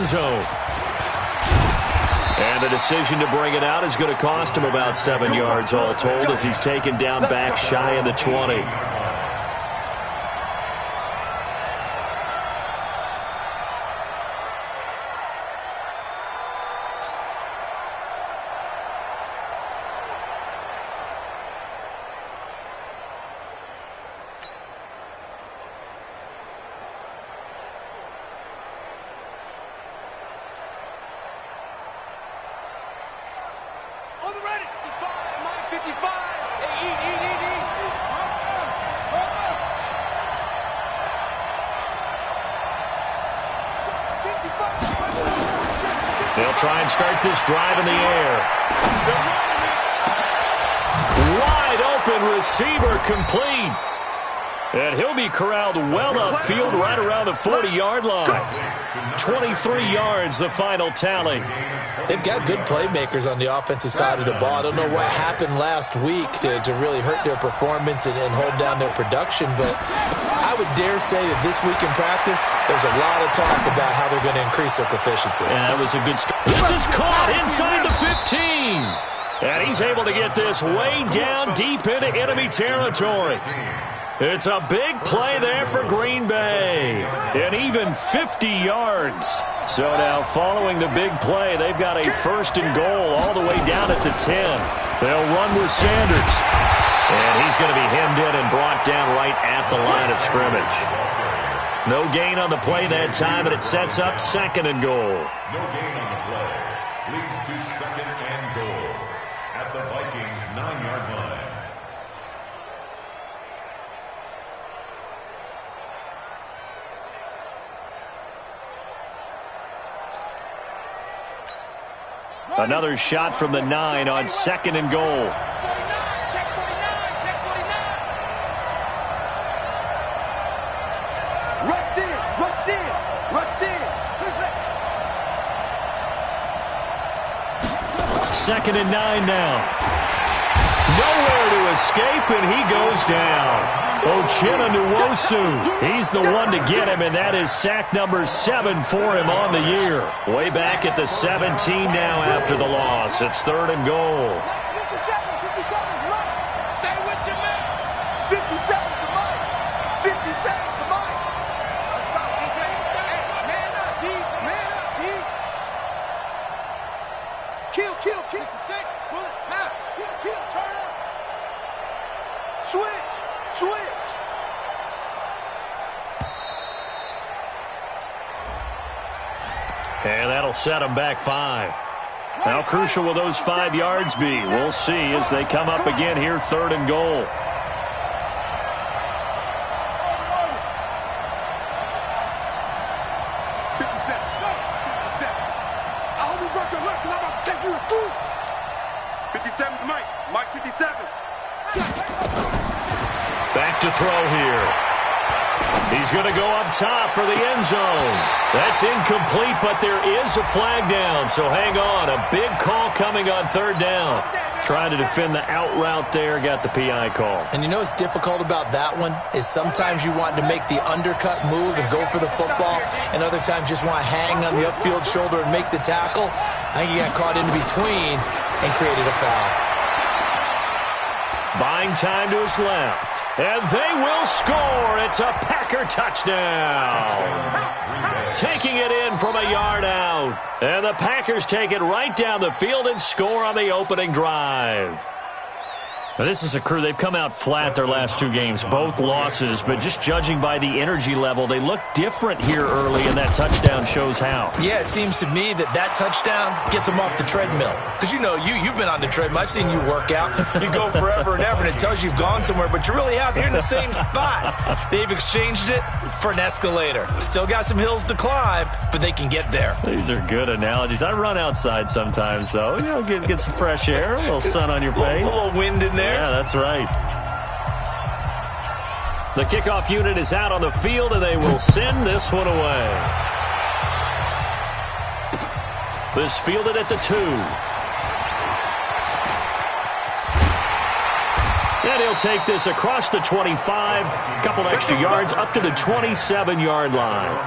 end zone. And the decision to bring it out is going to cost him about 7 yards all told as he's taken down back shy of the 20. They'll try and start this drive in the air. Wide open receiver complete. And he'll be corralled well upfield right around the 40-yard line. 23 yards, the final tally. They've got good playmakers on the offensive side of the ball. I don't know what happened last week to really hurt their performance and hold down their production, but I would dare say that this week in practice, there's a lot of talk about how they're going to increase their proficiency. And that was a good start. This is caught inside the 15. And he's able to get this way down deep into enemy territory. It's a big play there for Green Bay. And even 50 yards. So now following the big play, they've got a first and goal all the way down at the 10. They'll run with Sanders. And he's going to be hemmed in and brought down right at the line of scrimmage. No gain on the play that time, and it sets up second and goal. No gain on the play. Leads to second and goal at the Vikings' 9-yard line. Another shot from the 9 on second and goal. Second and 9 now. Nowhere to escape, and he goes down. Uchenna Nwosu, he's the one to get him, and that is sack number 7 for him on the year. Way back at the 17 now after the loss. It's third and goal. Stay with your man. 57 to Mike. 57 to Mike. Let's go, defense. Hey, man up, D. Man up, D. Kill. 56. Pull it. Now. Kill. Turn up. Switch. And that'll set them back 5. How crucial will those 5 yards be? We'll see as they come up again here, third and goal. Back to throw here. He's going to go up top for the end zone. That's incomplete, but there is a flag down, so hang on. A big call coming on third down. Trying to defend the out route there, got the PI call. And you know what's difficult about that one is sometimes you want to make the undercut move and go for the football, and other times just want to hang on the upfield shoulder and make the tackle. I think he got caught in between and created a foul. Buying time to his left. And they will score. It's a Packer touchdown. Taking it in from a yard out. And the Packers take it right down the field and score on the opening drive. Now, this is a crew. They've come out flat their last 2 games, both losses, but just judging by the energy level, they look different here early, and that touchdown shows how. Yeah, it seems to me that touchdown gets them off the treadmill. Because, you know, you've been on the treadmill. I've seen you work out. You go forever and ever, and it tells you you've gone somewhere, but you really have. You're in the same spot. They've exchanged it for an escalator. Still got some hills to climb, but they can get there. These are good analogies. I run outside sometimes, though. You know, get some fresh air, a little sun on your face. A little wind in there. Yeah, that's right. The kickoff unit is out on the field, and they will send this one away. This fielded at the 2. And he'll take this across the 25, a couple extra yards up to the 27-yard line.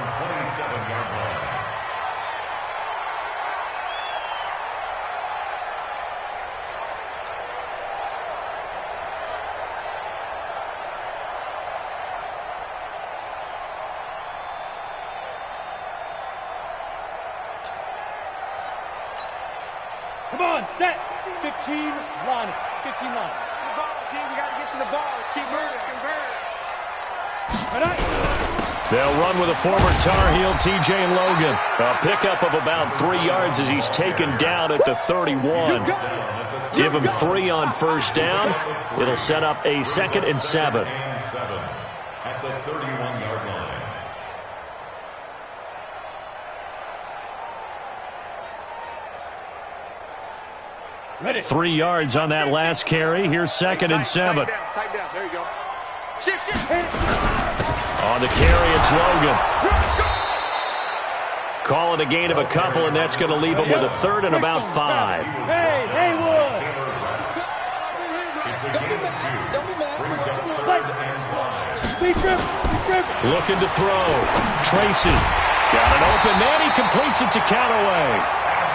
Come on, set. 15, line. 15 line. The ball, team. We got to get to the ball. Let's keep moving. All right. They'll run with a former Tar Heel, TJ Logan. A pickup of about 3 yards as he's taken down at the 31. Give him 3 on first down. It'll set up a 2nd and 7. At the 31-yard line. Ready. 3 yards on that last carry. Here's 2nd and 7. Tight down. There you go. Shift. On the carry, it's Logan. Call it a gain of a couple, and that's going to leave him with a 3rd and about 5. Hey, Haywood. It's a gain of 2. Brings up 3rd and 5. Speed trip. Looking to throw. Tracy. He's got an open man. He completes it to Callaway.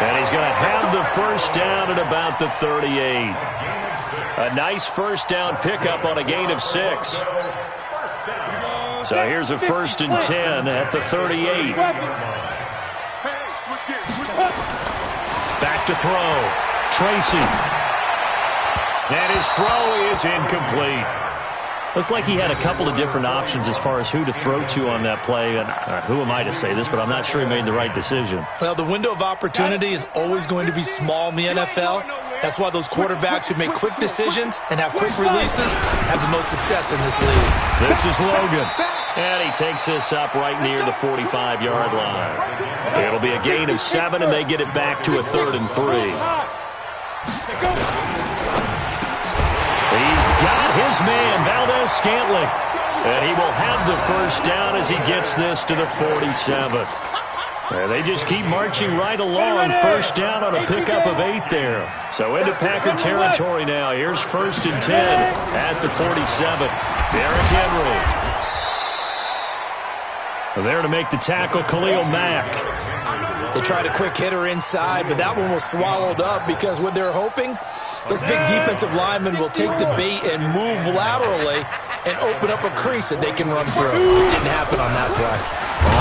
And he's going to have the first down at about the 38. A nice first down pickup on a gain of 6. So here's a 1st and 10 at the 38. Back to throw. Tracy. And his throw is incomplete. Looked like he had a couple of different options as far as who to throw to on that play. And who am I to say this, but I'm not sure he made the right decision. Well, the window of opportunity is always going to be small in the NFL. That's why those quarterbacks who make quick decisions and have quick releases have the most success in this league. This is Logan. And he takes this up right near the 45-yard line. It'll be a gain of 7, and they get it back to a 3rd and 3. He's got his man, Valdez-Scantling. And he will have the first down as he gets this to the 47. And they just keep marching right along. First down on a pickup of 8 there. So into Packer territory now. Here's 1st and 10 at the 47. Derrick Henry. There to make the tackle, Khalil Mack. They tried a quick hitter inside, but that one was swallowed up because what they're hoping, those big defensive linemen will take the bait and move laterally and open up a crease that they can run through. It didn't happen on that play.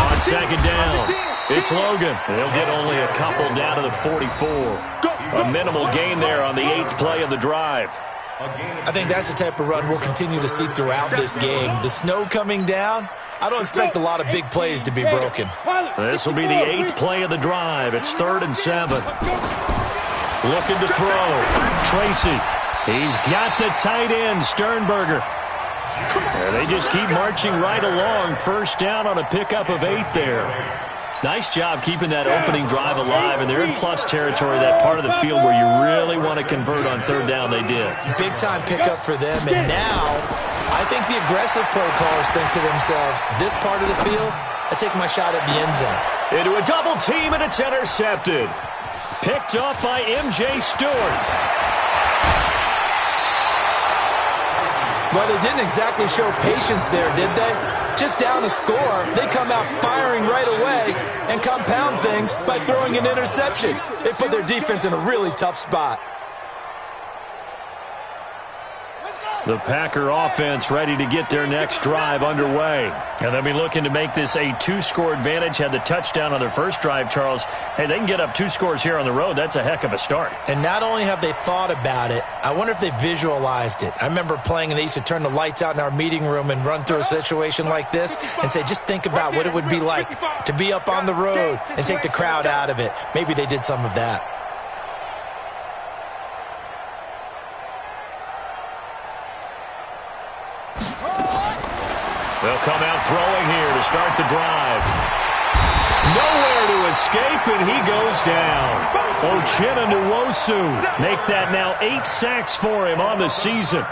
On 2nd down, it's Logan. They'll get only a couple down to the 44. A minimal gain there on the 8th play of the drive. I think that's the type of run we'll continue to see throughout this game. The snow coming down, I don't expect a lot of big plays to be broken. This will be the 8th play of the drive. It's 3rd and 7. Looking to throw. Tracy. He's got the tight end, Sternberger. And they just keep marching right along. First down on a pickup of 8 there. Nice job keeping that opening drive alive, and they're in plus territory, that part of the field where you really want to convert on 3rd down. They did. Big-time pickup for them, and now I think the aggressive play callers think to themselves, this part of the field, I take my shot at the end zone. Into a double team, and it's intercepted. Picked off by M.J. Stewart. Well, they didn't exactly show patience there, did they? Just down a score, they come out firing right away and compound things by throwing an interception. They put their defense in a really tough spot. The Packer offense ready to get their next drive underway. And they'll be looking to make this a 2-score advantage. Had the touchdown on their first drive, Charles. Hey, they can get up 2 scores here on the road. That's a heck of a start. And not only have they thought about it, I wonder if they visualized it. I remember playing and they used to turn the lights out in our meeting room and run through a situation like this and say, just think about what it would be like to be up on the road and take the crowd out of it. Maybe they did some of that. They'll come out throwing here to start the drive. Nowhere to escape, and he goes down. Uchenna Nwosu make that now 8 sacks for him on the season.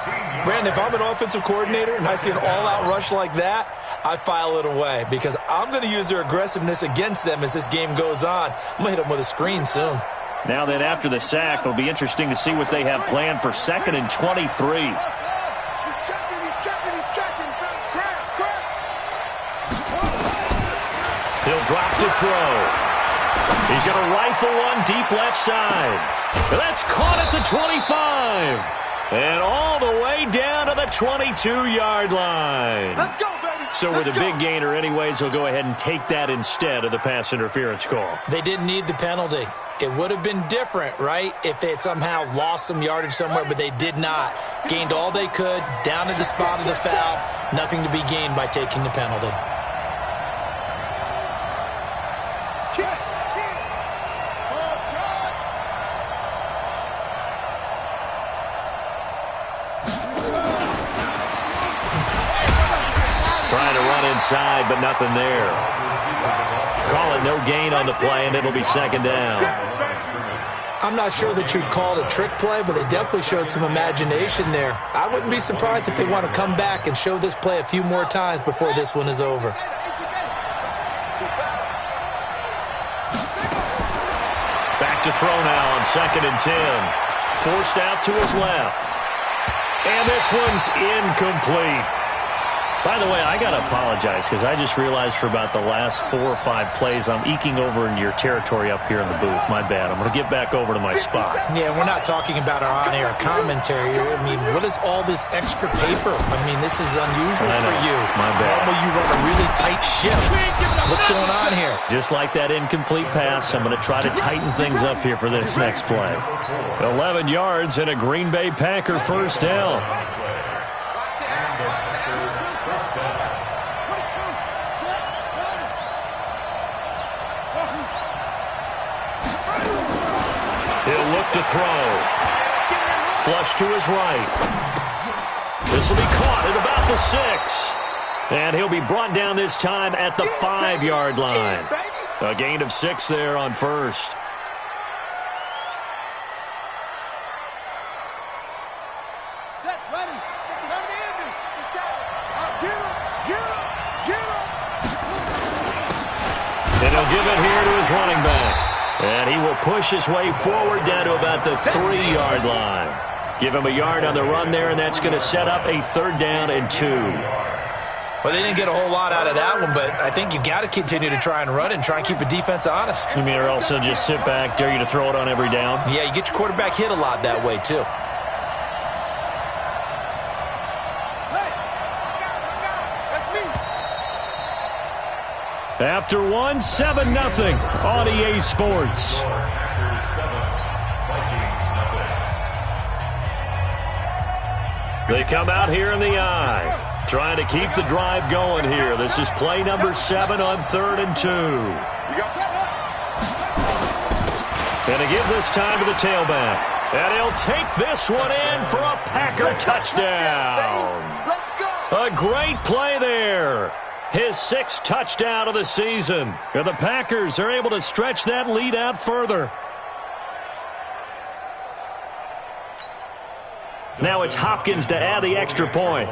Brandon, if I'm an offensive coordinator and I see an all-out rush like that, I file it away because I'm going to use their aggressiveness against them as this game goes on. I'm going to hit them with a screen soon. Now then, after the sack, it'll be interesting to see what they have planned for 2nd and 23. He'll drop to throw. He's going to rifle one deep left side. That's caught at the 25. And all the way down to the 22-yard line. Let's go, baby. So with a big gainer anyways, he'll go ahead and take that instead of the pass interference call. They didn't need the penalty. It would have been different, right, if they had somehow lost some yardage somewhere, but they did not. Gained all they could, down to the spot of the foul. Nothing to be gained by taking the penalty. Trying to run inside, but nothing there. Call it no gain on the play, and it'll be second down. I'm not sure that you'd call it a trick play, but they definitely showed some imagination there. I wouldn't be surprised if they want to come back and show this play a few more times before this one is over. Back to throw now on 2nd and 10. Forced out to his left. And this one's incomplete. By the way, I got to apologize because I just realized for about the last 4 or 5 plays I'm eking over into your territory up here in the booth. My bad. I'm going to get back over to my spot. Yeah, we're not talking about our on-air commentary. I mean, what is all this extra paper? I mean, this is unusual for you. My bad. Normally you run a really tight ship. What's going on here? Just like that incomplete pass, I'm going to try to tighten things up here for this next play. 11 yards and a Green Bay Packer first down. He'll look to throw. Flush to his right. This will be caught at about the 6. And he'll be brought down this time at the 5-yard line. A gain of 6 there on first. And he'll give it here to his running back. And he will push his way forward down to about the 3-yard line. Give him a yard on the run there, and that's going to set up a 3rd down and 2. Well, they didn't get a whole lot out of that one, but I think you've got to continue to try and run and try and keep the defense honest. You mean or else they'll just sit back, dare you to throw it on every down? Yeah, you get your quarterback hit a lot that way, too. After one, 7-0 on EA Sports. They come out here in the eye, trying to keep the drive going here. This is play number 7 on 3rd and 2. And to give this time to the tailback. And he'll take this one in for a Packer touchdown. A great play there. His 6th touchdown of the season. And the Packers are able to stretch that lead out further. Now it's Hopkins to add the extra point.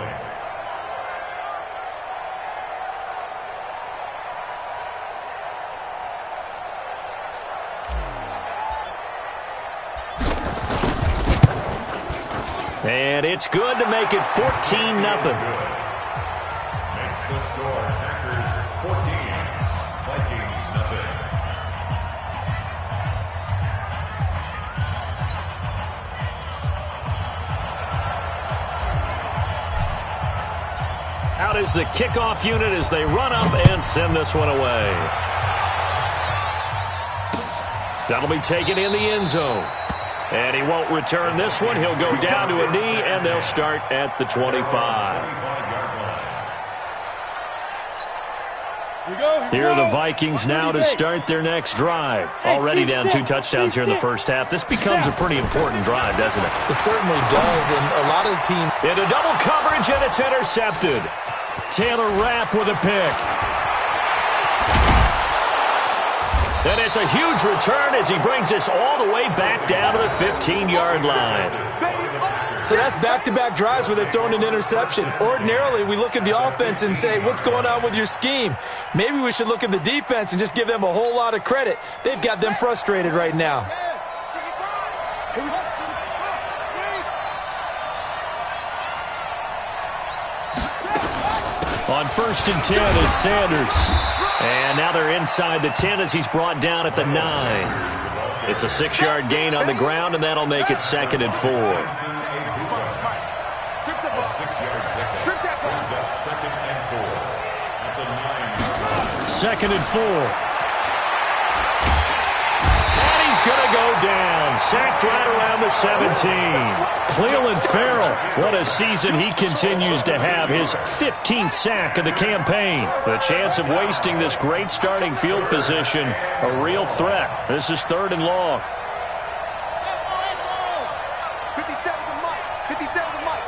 And it's good to make it 14-0. The score, Packers 14, Vikings nothing. Out is the kickoff unit as they run up and send this one away. That'll be taken in the end zone. And he won't return this one. He'll go down to a knee, and they'll start at the 25. Here are the Vikings now to start their next drive. Already down 2 touchdowns here in the first half. This becomes a pretty important drive, doesn't it? It certainly does, and a lot of the team... Into double coverage, and it's intercepted. Taylor Rapp with a pick. And it's a huge return as he brings us all the way back down to the 15-yard line. So that's back-to-back drives where they've thrown an interception. Ordinarily, we look at the offense and say, what's going on with your scheme? Maybe we should look at the defense and just give them a whole lot of credit. They've got them frustrated right now. On 1st and 10, it's Sanders. And now they're inside the 10 as he's brought down at the 9. It's a 6-yard gain on the ground, and that'll make it 2nd and 4. 2nd and 4. And he's going to go down. Sacked right around the 17. Cleveland Farrell, what a season he continues to have. His 15th sack of the campaign. The chance of wasting this great starting field position, a real threat. This is 3rd and long. 57 to Mike. 57 to Mike.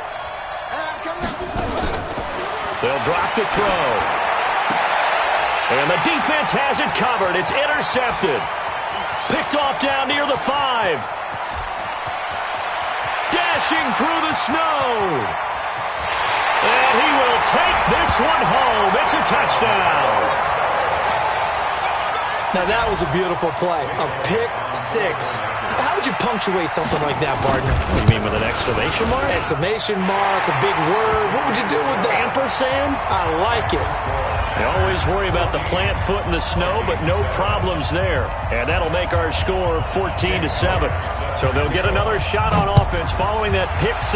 They'll drop the throw. And the defense has it covered. It's intercepted. Picked off down near the 5. Dashing through the snow. And he will take this one home. It's a touchdown. Now that was a beautiful play. A pick 6. How would you punctuate something like that, partner? What do you mean, with an exclamation mark? Exclamation mark, a big word. What would you do with that? Ampersand? I like it. They always worry about the plant foot in the snow, but no problems there. And that'll make our score 14-7. So they'll get another shot on offense following that pick 6.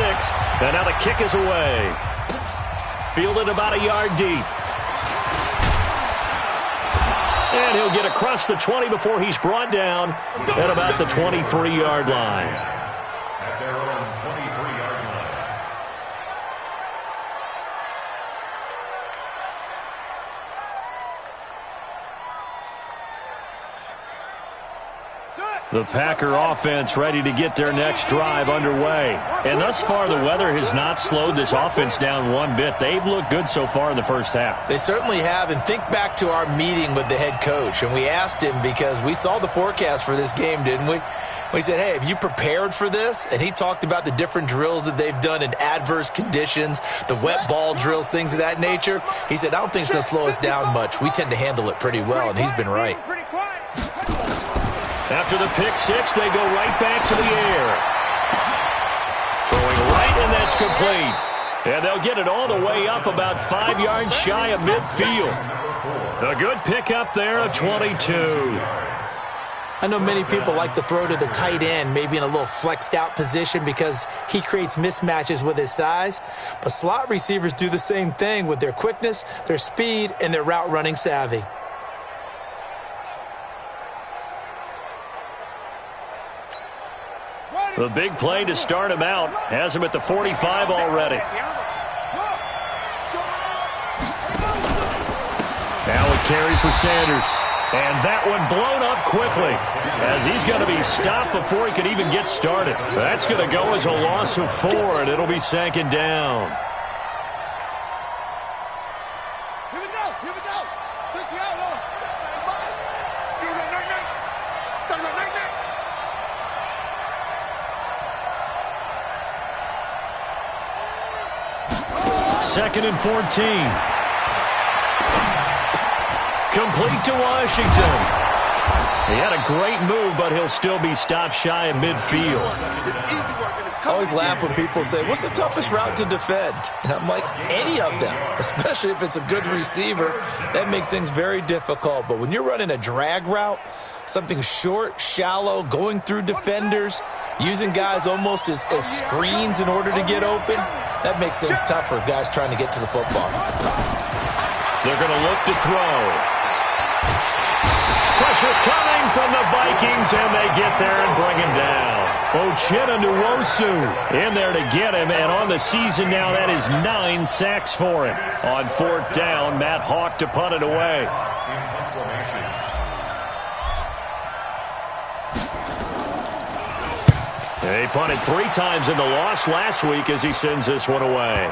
And now the kick is away. Fielded about a yard deep. And he'll get across the 20 before he's brought down at about the 23-yard line. At their own 23-yard line. The Packer offense ready to get their next drive underway. And thus far, the weather has not slowed this offense down one bit. They've looked good so far in the first half. They certainly have. And think back to our meeting with the head coach. And we asked him, because we saw the forecast for this game, didn't we? We said, hey, have you prepared for this? And he talked about the different drills that they've done in adverse conditions, the wet ball drills, things of that nature. He said, I don't think it's going to slow us down much. We tend to handle it pretty well, and he's been right. After the pick 6, they go right back to the air. Throwing right, and that's complete. And they'll get it all the way up about 5 yards shy of midfield. A good pickup there, a 22. I know many people like to throw to the tight end, maybe in a little flexed out position because he creates mismatches with his size. But slot receivers do the same thing with their quickness, their speed, and their route running savvy. The big play to start him out has him at the 45 already. Now a carry for Sanders. And that one blown up quickly as he's going to be stopped before he could even get started. That's going to go as a loss of 4, and it'll be 2nd down. Here we go. Here we go. 60 out. Second and 14. Complete to Washington. He had a great move, but he'll still be stopped shy of midfield. I always laugh when people say, what's the toughest route to defend? And I'm like, any of them, especially if it's a good receiver. That makes things very difficult. But when you're running a drag route, something short, shallow, going through defenders, using guys almost as screens in order to get open, that makes things tough for guys trying to get to the football. They're going to look to throw. Pressure coming from the Vikings, and they get there and bring him down. Uchenna Nwosu in there to get him, and on the season now, that is 9 sacks for him. On 4th down, Matt Hawk to punt it away. He punted 3 times in the loss last week as he sends this one away.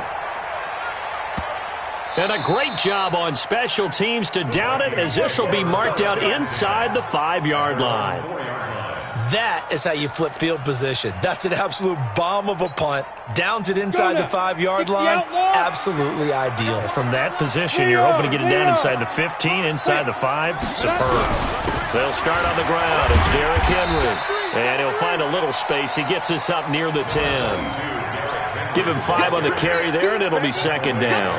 And a great job on special teams to down it, as this will be marked out inside the 5-yard line. That is how you flip field position. That's an absolute bomb of a punt. Downs it inside the 5-yard line. Absolutely ideal. From that position, you're hoping to get it down inside the 15, inside the 5. Superb. They'll start on the ground. It's Derrick Henry. And he'll find a little space. He gets us up near the 10. Give him 5 on the carry there, and it'll be 2nd down.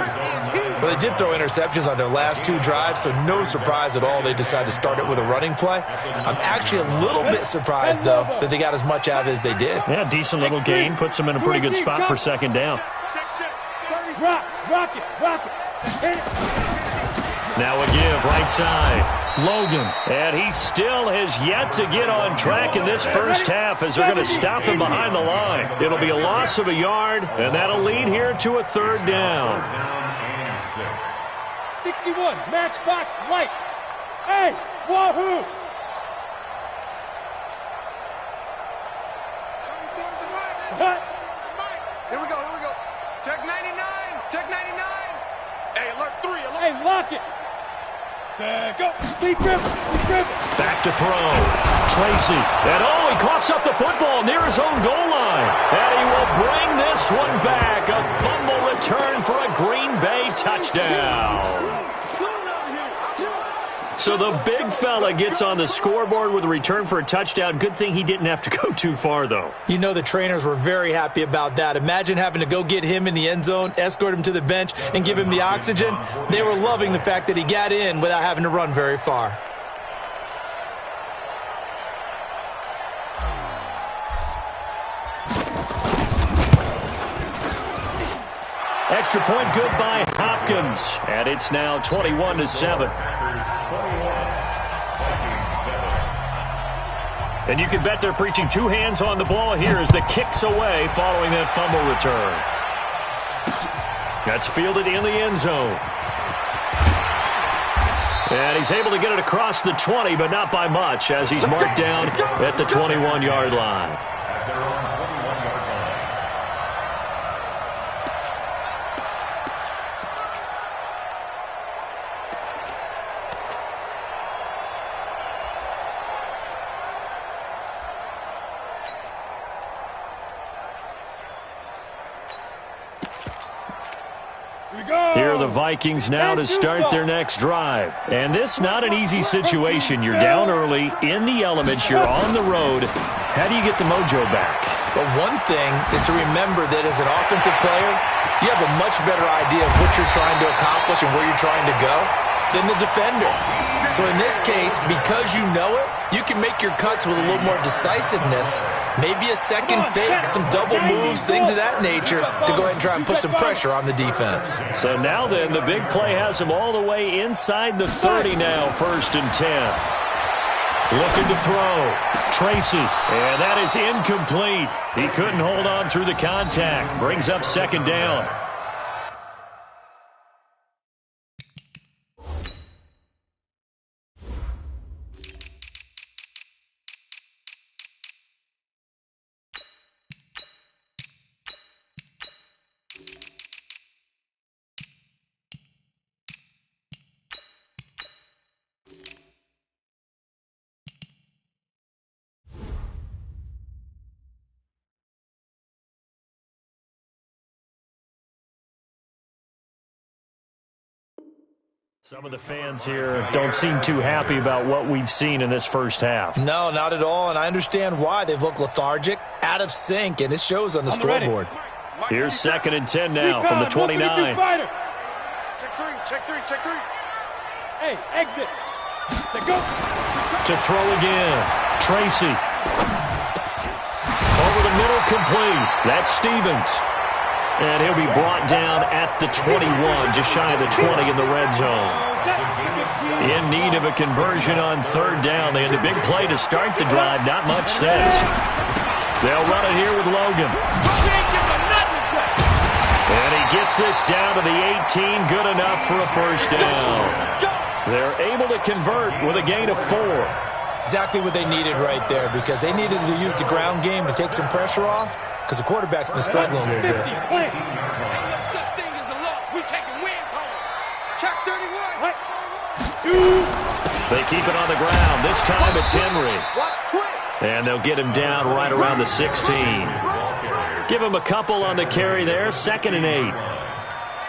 Well, they did throw interceptions on their last 2 drives, so no surprise at all they decided to start it with a running play. I'm actually a little bit surprised, though, that they got as much out of it as they did. Yeah, decent little gain. Puts them in a pretty good spot for 2nd down. Rock it. Now a give right side. Logan. And he still has yet to get on track in this first half as they're going to stop him behind the line. It'll be a loss of a yard, and that'll lead here to a third down. 61, matchbox lights. Hey, wahoo! Here we go. Check 99. Check 99. Hey, alert 3. Alert. Hey, lock it. Check up. Lead dribble. Back to throw. Tracy. And he coughs up the football near his own goal line. And he will bring this one back. A fumble return for a Green Bay touchdown. So the big fella gets on the scoreboard with a return for a touchdown. Good thing he didn't have to go too far, though. You know the trainers were very happy about that. Imagine having to go get him in the end zone, escort him to the bench, and give him the oxygen. They were loving the fact that he got in without having to run very far. Extra point good by Hopkins. And it's now 21-7. And you can bet they're preaching two hands on the ball here as the kick's away following that fumble return. That's fielded in the end zone. And he's able to get it across the 20, but not by much, as he's marked down at the 21-yard line. Here are the Vikings now to start their next drive. And this not an easy situation. You're down early, in the elements, you're on the road. How do you get the mojo back? But one thing is to remember that as an offensive player, you have a much better idea of what you're trying to accomplish and where you're trying to go than the defender. So in this case, because you know it, you can make your cuts with a little more decisiveness. Maybe a second fake, some double moves, things of that nature to go ahead and try and put some pressure on the defense. So now then, the big play has him all the way inside the 30 now, 1st and 10. Looking to throw. Tracy. And that is incomplete. He couldn't hold on through the contact. Brings up 2nd down. Some of the fans here don't seem too happy about what we've seen in this first half. No, not at all, and I understand why. They've looked lethargic, out of sync, and it shows on the scoreboard. Here's 2nd and 10 now from the 29. Check 3. Hey, exit. Go. To throw again. Tracy. Over the middle, complete. That's Stevens. And he'll be brought down at the 21, just shy of the 20 in the red zone. In need of a conversion on 3rd down. They had the big play to start the drive. Not much sense. They'll run it here with Logan. And he gets this down to the 18. Good enough for a 1st down. They're able to convert with a gain of 4. Exactly what they needed right there, because they needed to use the ground game to take some pressure off, because the quarterback's been struggling a little bit. Check 31. They keep it on the ground. This time it's Henry. Watch twist. And they'll get him down right around the 16. Give him a couple on the carry there. 2nd and 8.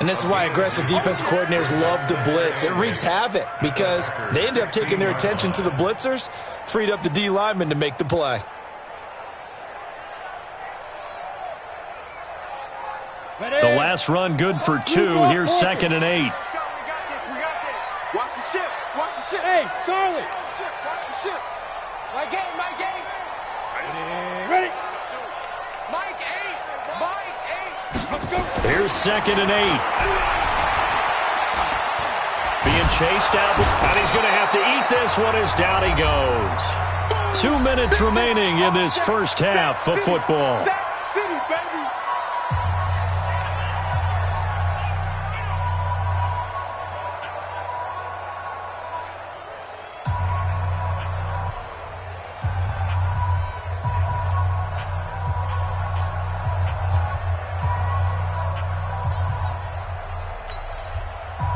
And this is why aggressive defense coordinators love to blitz. It wreaks havoc because they end up taking their attention to the blitzers, freed up the D lineman to make the play. The last run good for 2. Here's 2nd and 8. Watch the ship. Hey, Charlie. Watch the ship. My game. Ready. Mike 8. Let's go. Here's 2nd and 8. Being being chased out, and he's going to have to eat this one as down he goes. 2 minutes remaining in this first half of football. City, baby.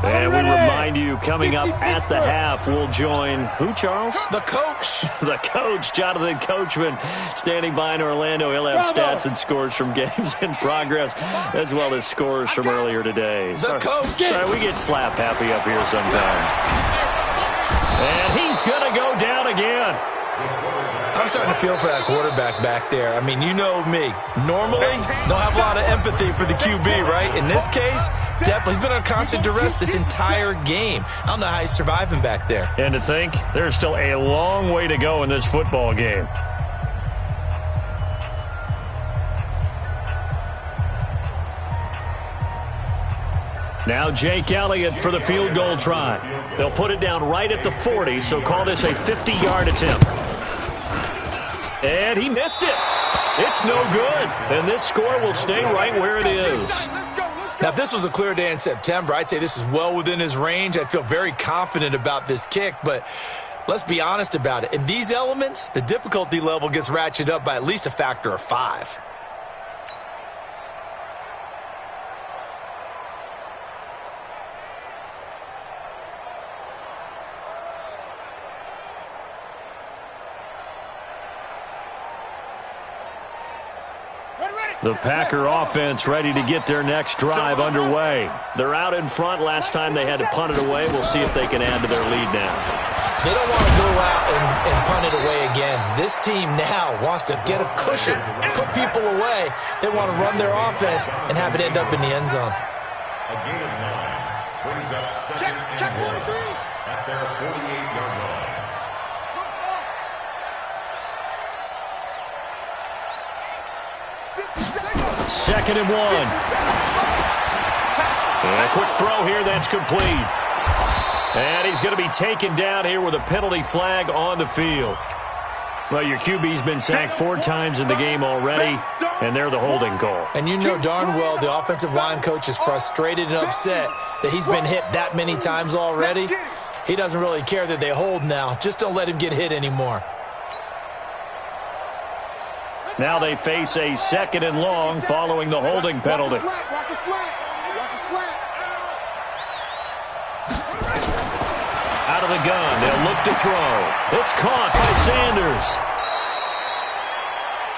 And we remind you, coming up at the half, we'll join who, Charles? The coach. The coach, Jonathan Coachman, standing by in Orlando. He'll have stats and scores from games in progress, as well as scores from earlier today. The coach. Sorry, we get slap happy up here sometimes. And he's going to go down again. I'm starting to feel for that quarterback back there. I mean, you know me. Normally, don't have a lot of empathy for the QB, right? In this case, definitely. He's been on constant duress this entire game. I don't know how he's surviving back there. And to think, there's still a long way to go in this football game. Now Jake Elliott for the field goal try. They'll put it down right at the 40, so call this a 50-yard attempt. And he missed it. It's no good. And this score will stay right where it is. Now, if this was a clear day in September, I'd say this is well within his range. I'd feel very confident about this kick, but let's be honest about it. In these elements, the difficulty level gets ratcheted up by at least a factor of 5. The Packer offense ready to get their next drive underway. They're out in front. Last time they had to punt it away. We'll see if they can add to their lead now. They don't want to go out and punt it away again. This team now wants to get a cushion, put people away. They want to run their offense and have it end up in the end zone. A gain of 9 brings up second and goal at their 48-yard line. Second and 1. And a quick throw here. That's complete. And he's going to be taken down here with a penalty flag on the field. Well, your QB's been sacked 4 times in the game already, and they're the holding call. And you know darn well the offensive line coach is frustrated and upset that he's been hit that many times already. He doesn't really care that they hold now. Just don't let him get hit anymore. Now they face a second and long following the holding penalty. Watch a slant. Watch a slant. Out of the gun, they'll look to throw. It's caught by Sanders.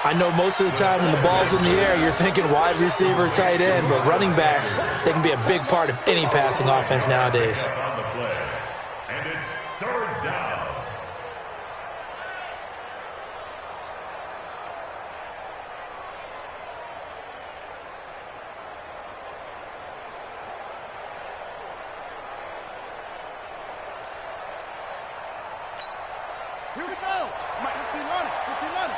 I know most of the time when the ball's in the air, you're thinking wide receiver, tight end, but running backs, they can be a big part of any passing offense nowadays. On the play. And it's third down. Here we go. 15 on it. 15 on it.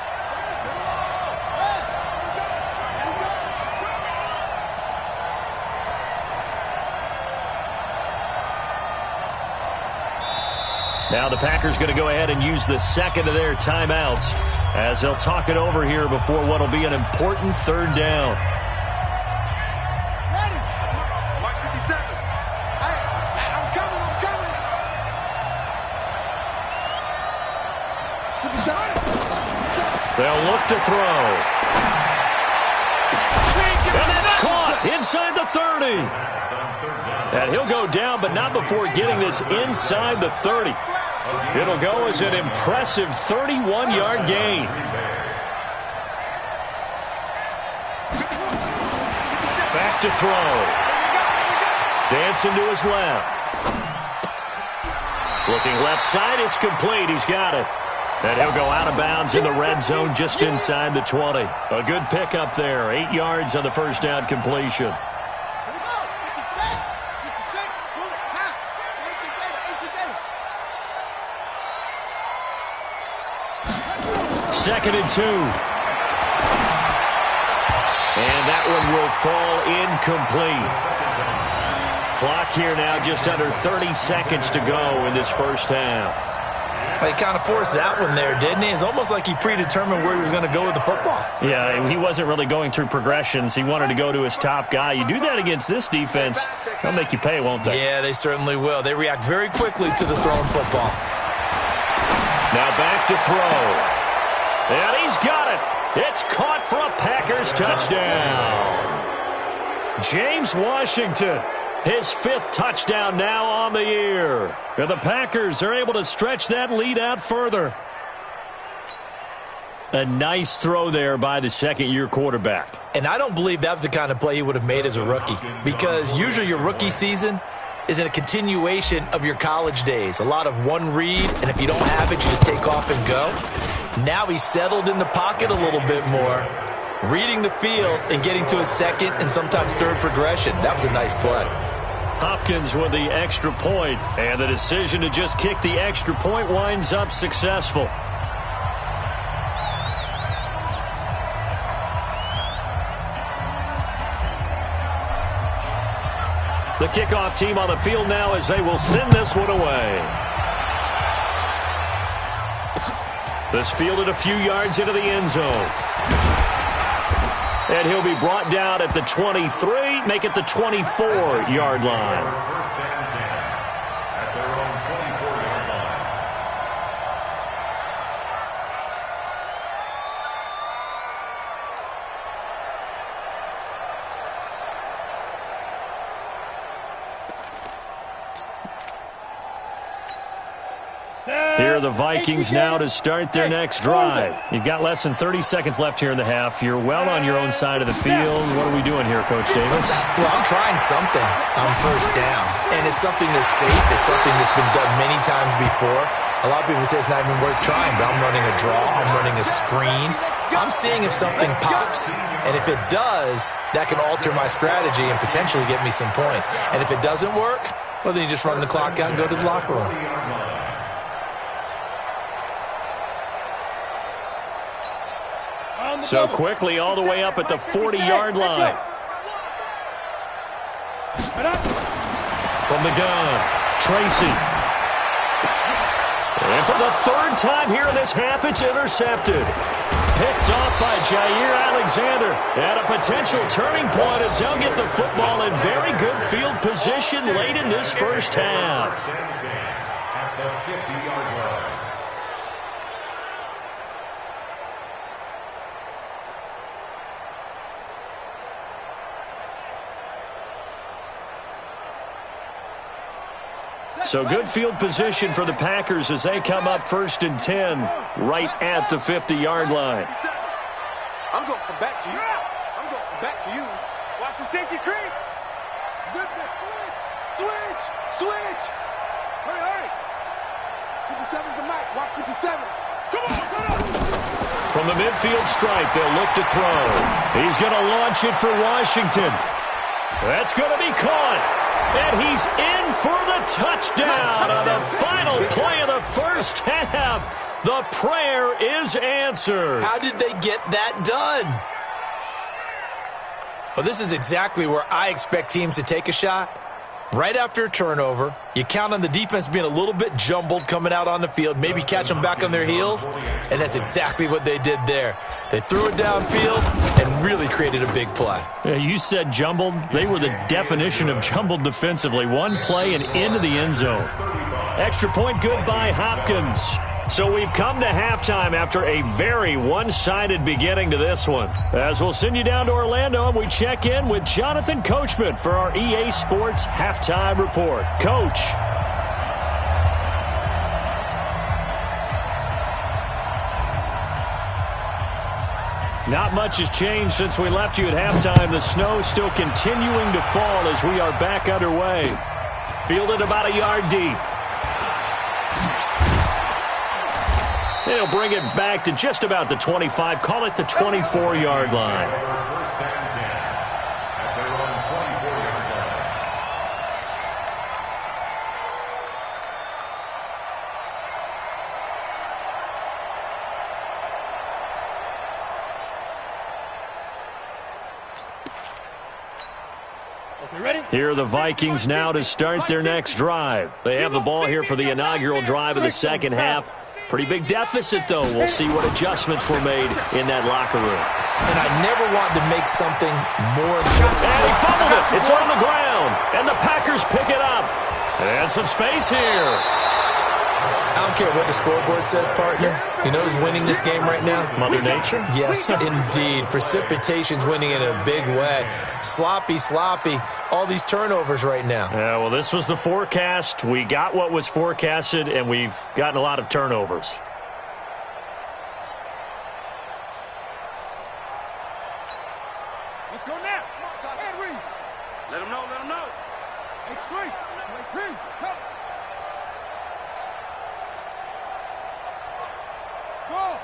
Now the Packers going to go ahead and use the second of their timeouts as they'll talk it over here before what will be an important third down. Ready. Mark 57. I'm coming. They'll look to throw. And that's caught inside the 30. And he'll go down, but not before getting this inside the 30. It'll go as an impressive 31-yard gain. Back to throw. Dancing to his left. Looking left side, it's complete. He's got it. And he'll go out of bounds in the red zone just inside the 20. A good pickup there. 8 yards on the first down completion. Second and 2. And that one will fall incomplete. Clock here now, just under 30 seconds to go in this first half. He kind of forced that one there, didn't he? It's almost like he predetermined where he was going to go with the football. Yeah, he wasn't really going through progressions. He wanted to go to his top guy. You do that against this defense, they'll make you pay, won't they? Yeah, they certainly will. They react very quickly to the thrown football. Now back to throw. And he's got it. It's caught for a Packers touchdown. James Washington, his 5th touchdown now on the year. And the Packers are able to stretch that lead out further. A nice throw there by the second-year quarterback. And I don't believe that was the kind of play he would have made as a rookie, because usually your rookie season is in a continuation of your college days. A lot of one read, and if you don't have it, you just take off and go. Now he's settled in the pocket a little bit more, reading the field and getting to his second and sometimes third progression. That was a nice play. Hopkins with the extra point, and the decision to just kick the extra point winds up successful. The kickoff team on the field now as they will send this one away. This fielded a few yards into the end zone. And he'll be brought down at the 23, make it the 24-yard line. First and 10 at their own 24-yard line. Here are the Vikings now to start their next drive. You've got less than 30 seconds left here in the half. You're well on your own side of the field. What are we doing here, Coach Davis? Well, I'm trying something on first down, and it's something that's safe. It's something that's been done many times before. A lot of people say it's not even worth trying, but I'm running a draw. I'm running a screen. I'm seeing if something pops, and if it does, that can alter my strategy and potentially get me some points. And if it doesn't work, well, then you just run the clock out and go to the locker room. So quickly all the way up at the 40-yard line. From the gun, Tracy. And for the 3rd time here in this half, it's intercepted. Picked off by Jair Alexander. And a potential turning point as they'll get the football in very good field position late in this first half. At the 50-yard line. So good field position for the Packers as they come up 1st and 10 right at the 50-yard line. I'm going to come back to you. I'm going to come back to you. Watch the safety creep. Zip that. Switch. Hurry. 57's the mic. Watch 57. Come on, set up. From the midfield stripe, they'll look to throw. He's going to launch it for Washington. That's going to be caught. And he's in for the touchdown on the final play of the first half. The prayer is answered. How did they get that done? Well, this is exactly where I expect teams to take a shot. Right after a turnover, you count on the defense being a little bit jumbled coming out on the field, maybe catch them back on their heels, and that's exactly what they did there. They threw it downfield and really created a big play. Yeah, you said jumbled. They were the definition of jumbled defensively. One play and into the end zone. Extra point good by Hopkins. So we've come to halftime after a very one-sided beginning to this one. As we'll send you down to Orlando, and we check in with Jonathan Coachman for our EA Sports Halftime Report. Coach. Not much has changed since we left you at halftime. The snow still continuing to fall as we are back underway. Fielded about a yard deep. They'll bring it back to just about the 25. Call it the 24-yard line. First and 10 at their own 24-yard line. Here are the Vikings now to start their next drive. They have the ball here for the inaugural drive of the second half. Pretty big deficit, though. We'll see what adjustments were made in that locker room. And I never wanted to make something more important. And he fumbled it. It's on the ground. And the Packers pick it up. And some space here. I don't care what the scoreboard says, partner. You know who's winning this game right now? Mother Nature? Yes, indeed. Precipitation's winning in a big way. Sloppy. All these turnovers right now. Yeah, well, this was the forecast. We got what was forecasted, and we've gotten a lot of turnovers. Let's go now. Henry. Let him know. H3. Come. Go.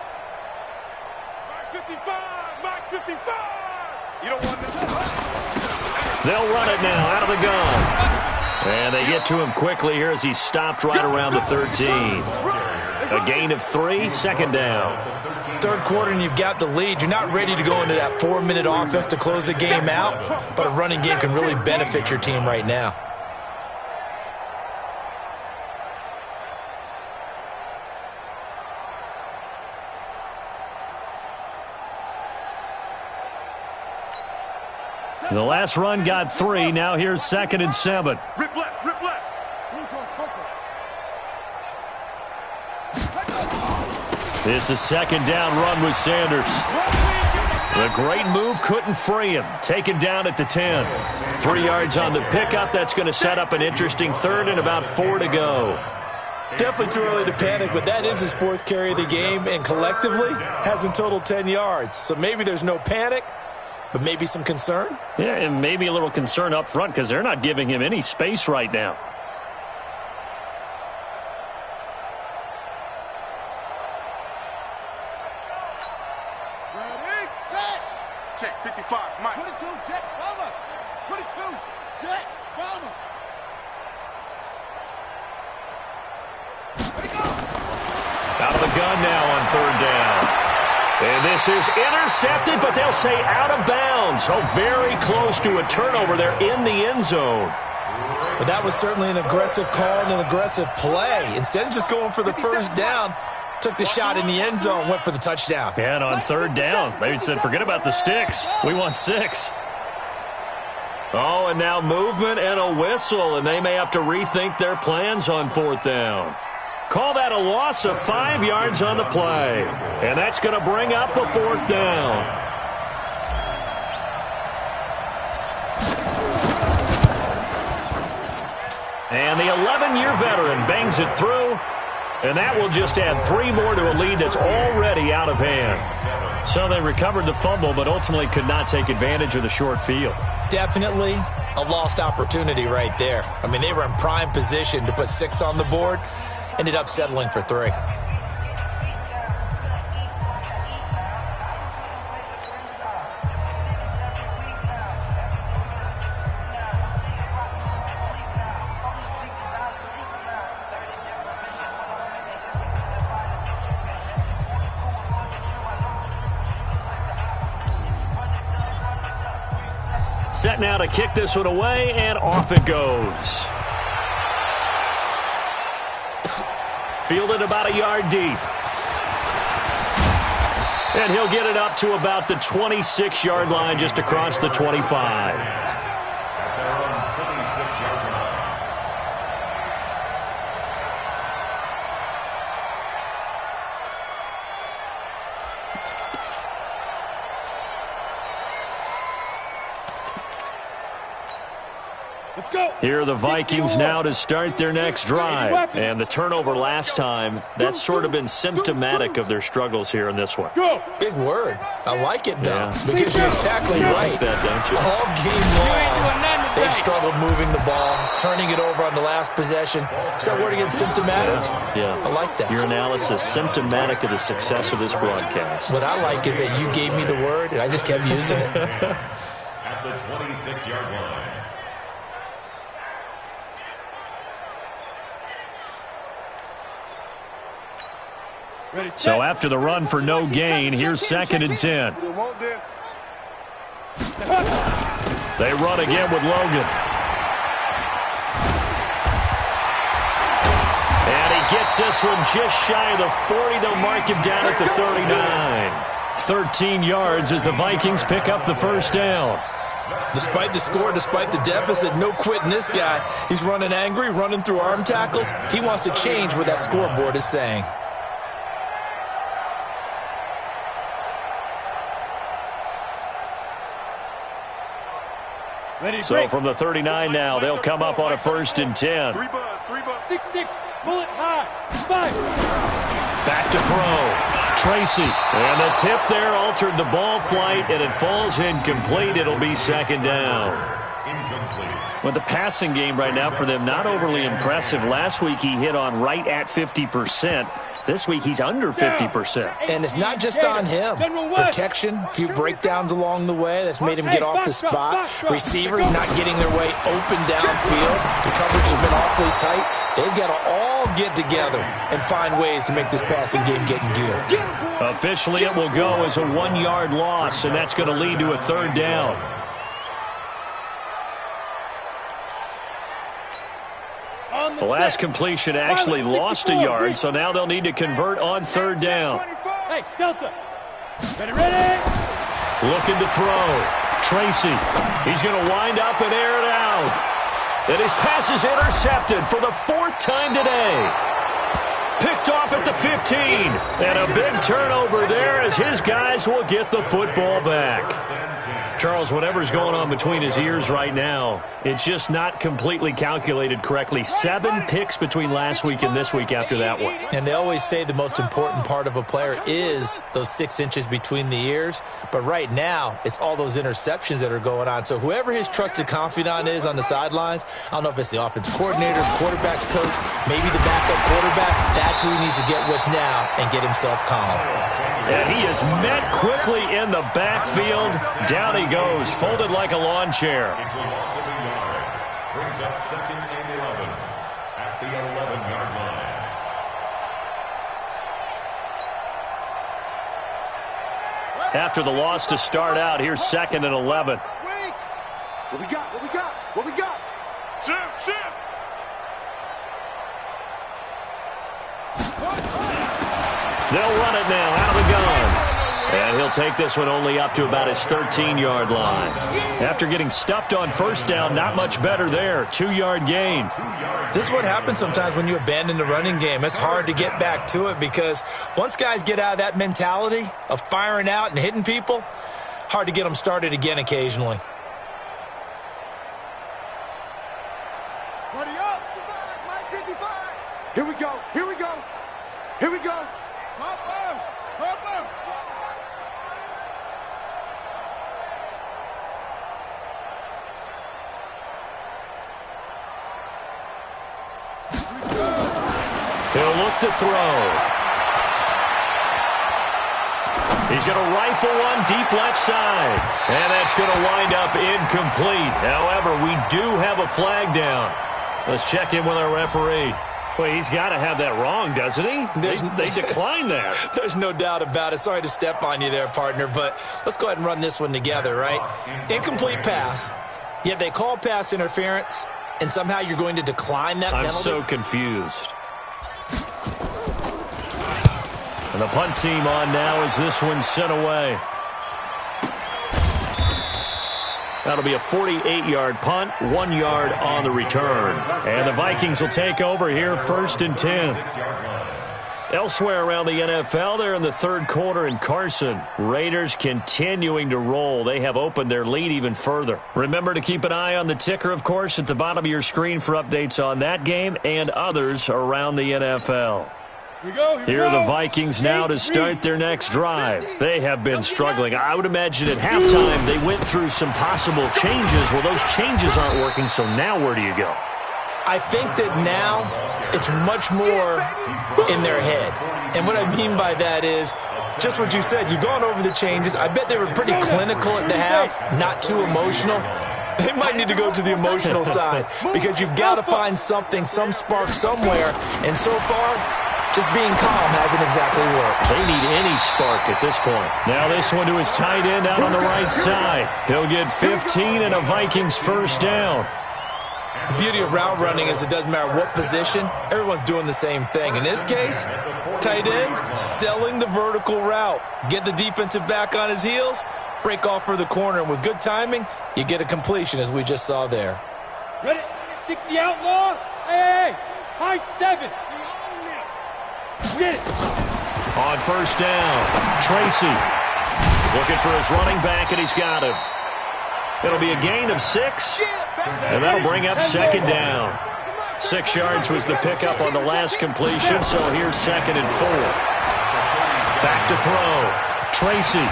Mark 55. Mark 55. You don't want that. They'll run it now out of the gun. And they get to him quickly here as he's stopped right around the 13. A gain of 3, second down. Third quarter and you've got the lead. You're not ready to go into that 4-minute offense to close the game out, but a running game can really benefit your team right now. The last run got 3. Now here's 2nd and 7. Rip left. It's a second down run with Sanders. The great move couldn't free him. Taken down at the 10. 3 yards on the pickup. That's going to set up an interesting third and about 4 to go. Definitely too early to panic, but that is his 4th carry of the game, and collectively has in total 10 yards. So maybe there's no panic, but maybe some concern? Yeah, and maybe a little concern up front because they're not giving him any space right now. Ready, set. Check 55, Mike. 22, check, Bama. 22, check, Bama. Ready, go. Out of the gun now on 3rd down. And this is intercepted, but they'll say out of bounds. Oh, very close to a turnover there in the end zone. But that was certainly an aggressive call and an aggressive play. Instead of just going for the first down, took the shot in the end zone, went for the touchdown. Yeah, and on 3rd down, they said, forget about the sticks. We want 6. Oh, and now movement and a whistle, and they may have to rethink their plans on 4th down. Call that a loss of 5 yards on the play. And that's going to bring up a 4th down. And the 11-year veteran bangs it through. And that will just add 3 more to a lead that's already out of hand. So they recovered the fumble, but ultimately could not take advantage of the short field. Definitely a lost opportunity right there. I mean, they were in prime position to put 6 on the board. Ended up settling for 3. Set now to kick this one away, and off it goes. Fielded about a yard deep. And he'll get it up to about the 26-yard line, just across the 25. Here are the Vikings now to start their next drive. And the turnover last time, that's sort of been symptomatic of their struggles here in this one. Big word. I like it, though, because you're exactly right. Like that, don't you? All game long, they've struggled moving the ball, turning it over on the last possession. Is that word again, symptomatic? Yeah. I like that. Your analysis, symptomatic of the success of this broadcast. What I like is that you gave me the word, and I just kept using it. At the 26-yard line. So after the run for no gain, here's 2nd and 10. They run again with Logan. And he gets this one just shy of the 40. They'll mark him down at the 39. 13 yards as the Vikings pick up the first down. Despite the score, despite the deficit, no quitting this guy. He's running angry, running through arm tackles. He wants to change what that scoreboard is saying. So from the 39 now, they'll come up on a 1st and 10. 6-6, bullet high, 5. Back to throw. Tracy. And the tip there altered the ball flight, and it falls incomplete. It'll be 2nd down. With the passing game right now for them, not overly impressive. Last week he hit on right at 50%. This week he's under 50%. And it's not just on him. Protection, a few breakdowns along the way. That's made him get off the spot. Receivers not getting their way open downfield. The coverage has been awfully tight. They've got to all get together and find ways to make this passing game get in gear. Officially, it will go as a 1-yard loss, and that's going to lead to a 3rd down. The last completion actually lost a yard, so now they'll need to convert on 3rd down. Hey, Delta. Ready? Looking to throw. Tracy. He's going to wind up and air it out. And his pass is intercepted for the 4th time today. Picked off at the 15. And a big turnover there as his guys will get the football back. Charles, whatever's going on between his ears right now, it's just not completely calculated correctly. 7 picks between last week and this week after that one. And they always say the most important part of a player is those 6 inches between the ears. But right now, it's all those interceptions that are going on. So whoever his trusted confidant is on the sidelines, I don't know if it's the offensive coordinator, the quarterback's coach, maybe the backup quarterback, that's who he needs to get with now and get himself calm. And he is met quickly in the backfield. Down he goes, folded like a lawn chair. It's a loss of a yard. Brings up 2nd and 11 at the 11-yard line. After the loss to start out, here's 2nd and 11. What we got? What we got? What we got? Shift. They'll run it now out of the gun. And he'll take this one only up to about his 13-yard line. After getting stuffed on 1st down, not much better there. 2-yard gain. This is what happens sometimes when you abandon the running game. It's hard to get back to it because once guys get out of that mentality of firing out and hitting people, hard to get them started again occasionally. Buddy up. 55. Here we go. Here we go. Here we go. Top arm. He'll look to throw. He's going to rifle one deep left side. And that's going to wind up incomplete. However, we do have a flag down. Let's check in with our referee. Well, he's got to have that wrong, doesn't he? They declined that. There's no doubt about it. Sorry to step on you there, partner, but let's go ahead and run this one together, right? Incomplete pass, yet they call pass interference, and somehow you're going to decline that penalty? I'm so confused. And the punt team on now as this one's sent away. That'll be a 48-yard punt, 1 yard on the return. And the Vikings will take over here, 1st and 10. Elsewhere around the NFL, they're in the 3rd quarter in Carson. Raiders continuing to roll. They have opened their lead even further. Remember to keep an eye on the ticker, of course, at the bottom of your screen for updates on that game and others around the NFL. Here are the Vikings now to start their next drive. They have been struggling. I would imagine at halftime they went through some possible changes. Well, those changes aren't working, so now where do you go? I think that now it's much more in their head. And what I mean by that is just what you said. You've gone over the changes. I bet they were pretty clinical at the half, not too emotional. They might need to go to the emotional side because you've got to find something, some spark somewhere. And so far, Just being calm hasn't exactly worked. They need any spark at this point. Now this one to his tight end out on the right side. He'll get 15 and a Vikings first down. The beauty of route running is it doesn't matter what position, everyone's doing the same thing. In this case, tight end, selling the vertical route. Get the defensive back on his heels, break off for the corner, and with good timing, you get a completion as we just saw there. Ready? 60 outlaw. Hey, high 7. Get it. On first down, Tracy looking for his running back, and he's got him. It'll be a gain of 6, and that'll bring up second down. 6 yards was the pickup on the last completion, so here's 2nd and 4. Back to throw, Tracy.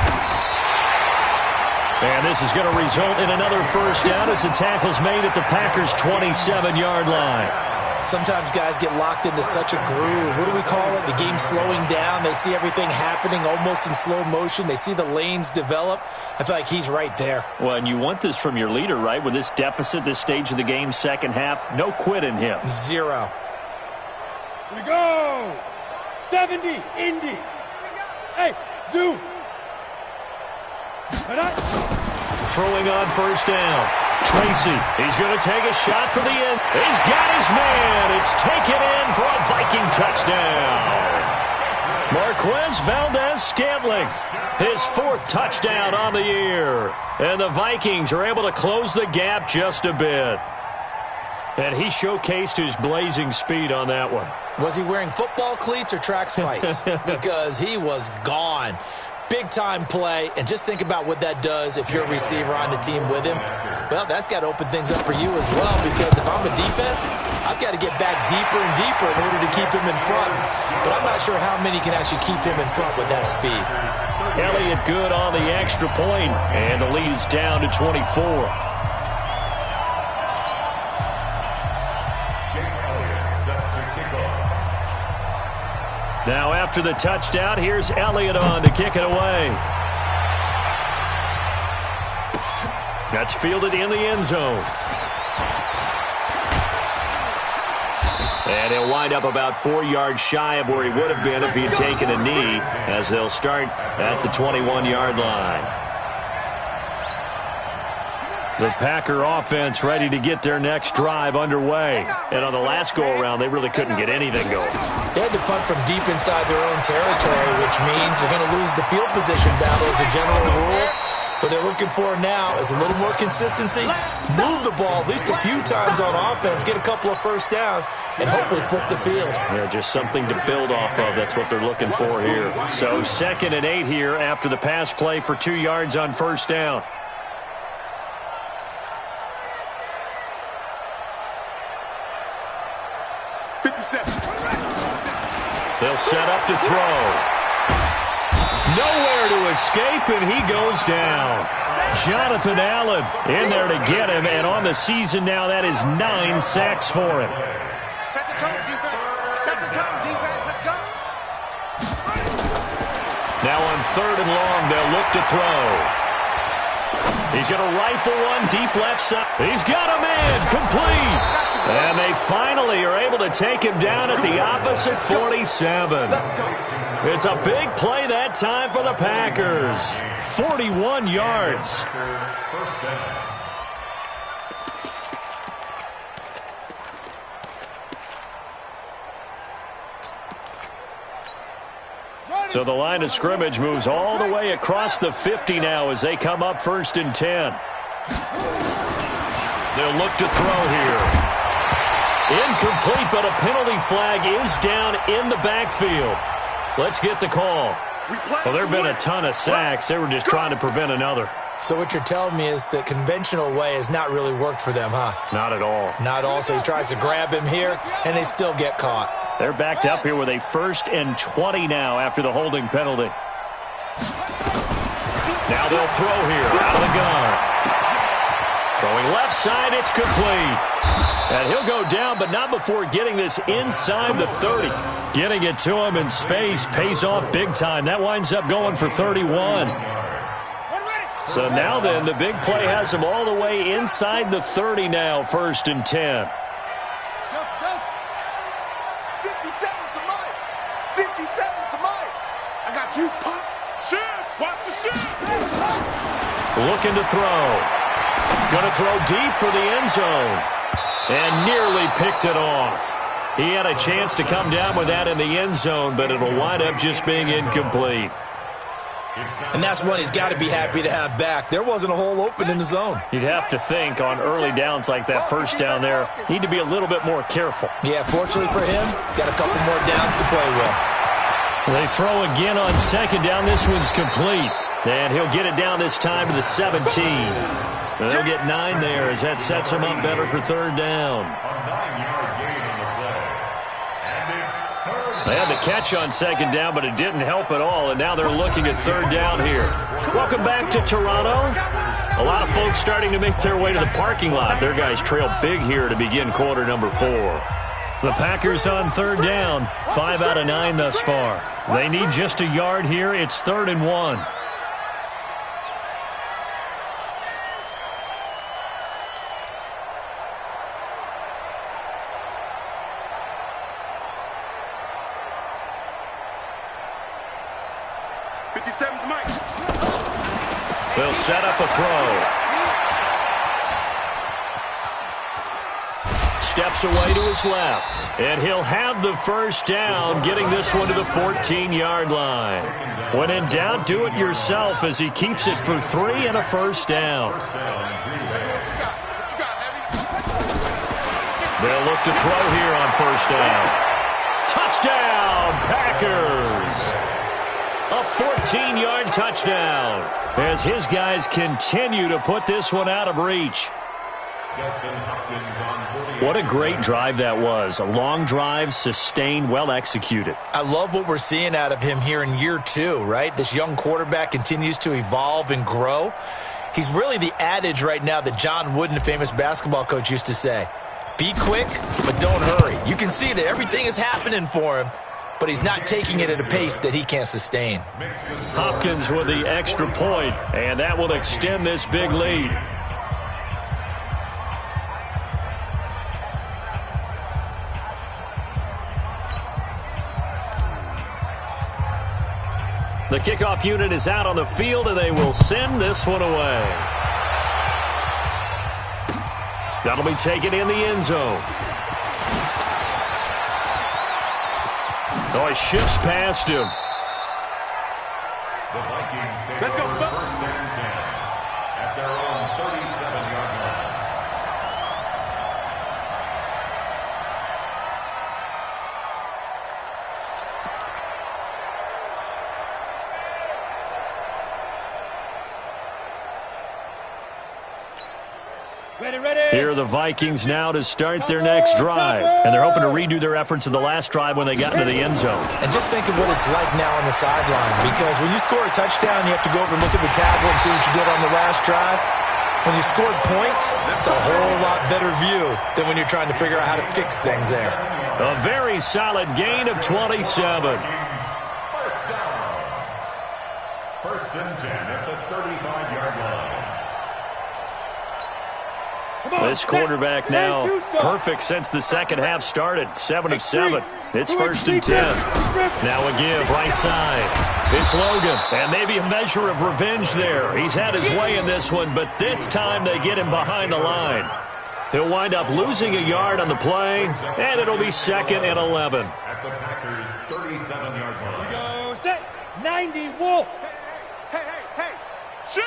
And this is going to result in another first down as the tackle's made at the Packers' 27-yard line. Sometimes guys get locked into such a groove. What do we call it? The game's slowing down. They see everything happening almost in slow motion. They see the lanes develop. I feel like he's right there. Well, and you want this from your leader, right? With this deficit, this stage of the game, second half, no quit in him. 0. Here we go. 70, Indy. Hey, zoom. Throwing on first down. Tracy, he's going to take a shot for the end. He's got his man. It's taken in for a Viking touchdown. Marquez Valdez-Scantling, his 4th touchdown on the year. And the Vikings are able to close the gap just a bit. And he showcased his blazing speed on that one. Was he wearing football cleats or track spikes? Because he was gone. Big-time play, and just think about what that does if you're a receiver on the team with him. Well, that's got to open things up for you as well, because if I'm a defense, I've got to get back deeper and deeper in order to keep him in front. But I'm not sure how many can actually keep him in front with that speed. Elliott good on the extra point, and the lead is down to 24. Now after the touchdown, here's Elliott on to kick it away. That's fielded in the end zone. And he'll wind up about 4 yards shy of where he would have been if he had taken a knee, as they'll start at the 21-yard line. The Packer offense ready to get their next drive underway. And on the last go-around, they really couldn't get anything going. They had to punt from deep inside their own territory, which means they're going to lose the field position battle as a general rule. What they're looking for now is a little more consistency, move the ball at least a few times on offense, get a couple of first downs, and hopefully flip the field. Yeah, just something to build off of. That's what they're looking for here. So 2nd and 8 here after the pass play for 2 yards on first down. They'll set up to throw. Nowhere to escape, and he goes down. Jonathan Allen in there to get him, and on the season now, that is 9 sacks for him. Set the tone, defense. Set the tone, defense. Let's go. Now on 3rd and long, they'll look to throw. He's going to rifle one deep left side. He's got a man, complete. And they finally are able to take him down at the opposite 47. It's a big play that time for the Packers. 41 yards. So the line of scrimmage moves all the way across the 50 now as they come up 1st and 10. They'll look to throw here. Incomplete, but a penalty flag is down in the backfield. Let's get the call. Well, there have been a ton of sacks. They were just trying to prevent another. So what you're telling me is the conventional way has not really worked for them, huh? Not at all. Not all. So he tries to grab him here, and they still get caught. They're backed up here with a 1st and 20 now after the holding penalty. Now they'll throw here out of the gun. Throwing left side, it's complete. And he'll go down, but not before getting this inside the 30. Getting it to him in space pays off big time. That winds up going for 31. So now then, the big play has him all the way inside the 30 now, 1st and 10. Looking to throw. Going to throw deep for the end zone. And nearly picked it off. He had a chance to come down with that in the end zone, but it'll wind up just being incomplete. And that's one he's got to be happy to have back. There wasn't a hole open in the zone. You'd have to think on early downs like that first down there, need to be a little bit more careful. Yeah, fortunately for him, got a couple more downs to play with. They throw again on second down. This one's complete. And he'll get it down this time to the 17. And they'll get 9 there as that sets him up better for third down. They had the catch on second down, but it didn't help at all, and now they're looking at third down here. Welcome back to Toronto. A lot of folks starting to make their way to the parking lot. Their guys trail big here to begin quarter number 4. The Packers on third down, 5 out of 9 thus far. They need just a yard here. It's 3rd and 1. They'll set up a throw. Steps away to his left. And he'll have the first down, getting this one to the 14-yard line. When in doubt, do it yourself as he keeps it for 3 and a first down. They'll look to throw here on first down. Touchdown, Packers! A 14-yard touchdown as his guys continue to put this one out of reach. What a great drive that was. A long drive, sustained, well executed. I love what we're seeing out of him here in year 2, right? This young quarterback continues to evolve and grow. He's really the adage right now that John Wooden, the famous basketball coach, used to say. Be quick, but don't hurry. You can see that everything is happening for him, but he's not taking it at a pace that he can't sustain. Hopkins with the extra point, and that will extend this big lead. The kickoff unit is out on the field, and they will send this one away. That'll be taken in the end zone. Oh, he shifts past him. The Vikings take over 1st and 10 at their own 37-yard line. Here are the Vikings now to start their next drive. And they're hoping to redo their efforts in the last drive when they got into the end zone. And just think of what it's like now on the sideline, because when you score a touchdown, you have to go over and look at the tablet and see what you did on the last drive. When you scored points, it's a whole lot better view than when you're trying to figure out how to fix things there. A very solid gain of 27. First down. 1st and 10 at the 35-yard line. This quarterback now perfect since the second half started. 7 of 7. It's 1st and 10. Now a give right side. It's Logan. And maybe a measure of revenge there. He's had his way in this one, but this time they get him behind the line. He'll wind up losing a yard on the play, and it'll be 2nd and 11. At the Packers' 37-yard line. Go set. 90 Wolf. Hey. Shim.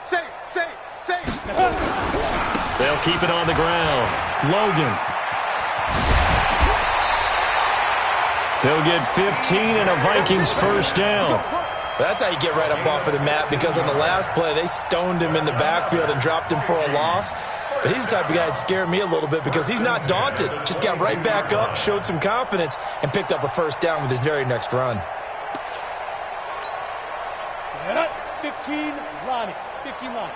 Say. They'll keep it on the ground. Logan. He'll get 15 and a Vikings first down. That's how you get right up off of the mat, because on the last play, they stoned him in the backfield and dropped him for a loss. But he's the type of guy that scared me a little bit because he's not daunted. Just got right back up, showed some confidence, and picked up a first down with his very next run. 15, Lonnie. 15 line.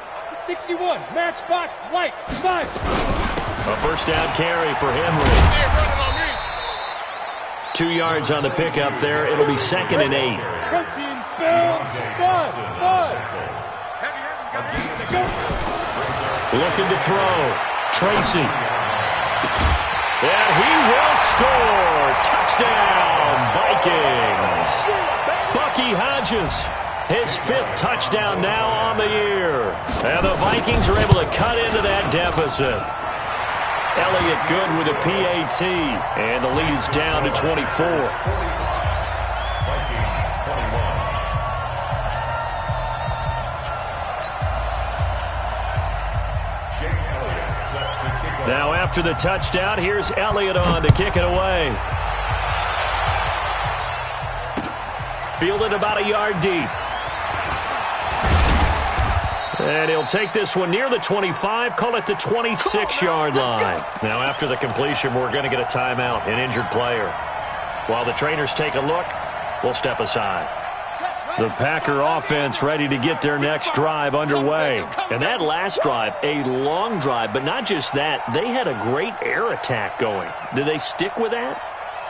61, matchbox, lights, 5. A first down carry for Henry. 2 yards on the pickup there. It'll be 2nd and 8. Protein spill, 5. Looking to throw. Tracy. And he will score. Touchdown, Vikings. Bucky Hodges. His 5th touchdown now on the year. And the Vikings are able to cut into that deficit. Elliott good with a PAT. And the lead is down to 24. Now after the touchdown, here's Elliott on to kick it away. Fielded about a yard deep. And he'll take this one near the 25, call it the 26-yard line. Now after the completion, we're going to get a timeout, an injured player. While the trainers take a look, we'll step aside. The Packer offense ready to get their next drive underway. And that last drive, a long drive, but not just that. They had a great air attack going. Do they stick with that?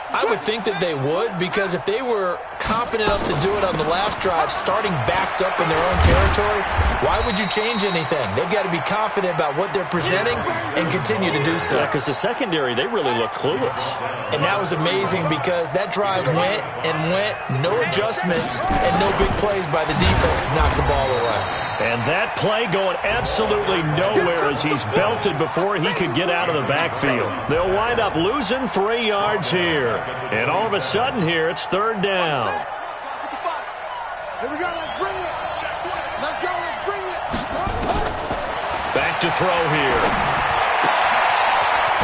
I would think that they would, because if they were confident enough to do it on the last drive, starting backed up in their own territory, why would you change anything? They've got to be confident about what they're presenting and continue to do so. Yeah, because the secondary, they really look clueless. And that was amazing because that drive went and went, no adjustments, and no big plays by the defense to knock the ball away. And that play going absolutely nowhere as he's belted before he could get out of the backfield. They'll wind up losing 3 yards here. And all of a sudden here, it's 3rd down. Here we go, let's bring it. Let's go, let's bring it. Back to throw here.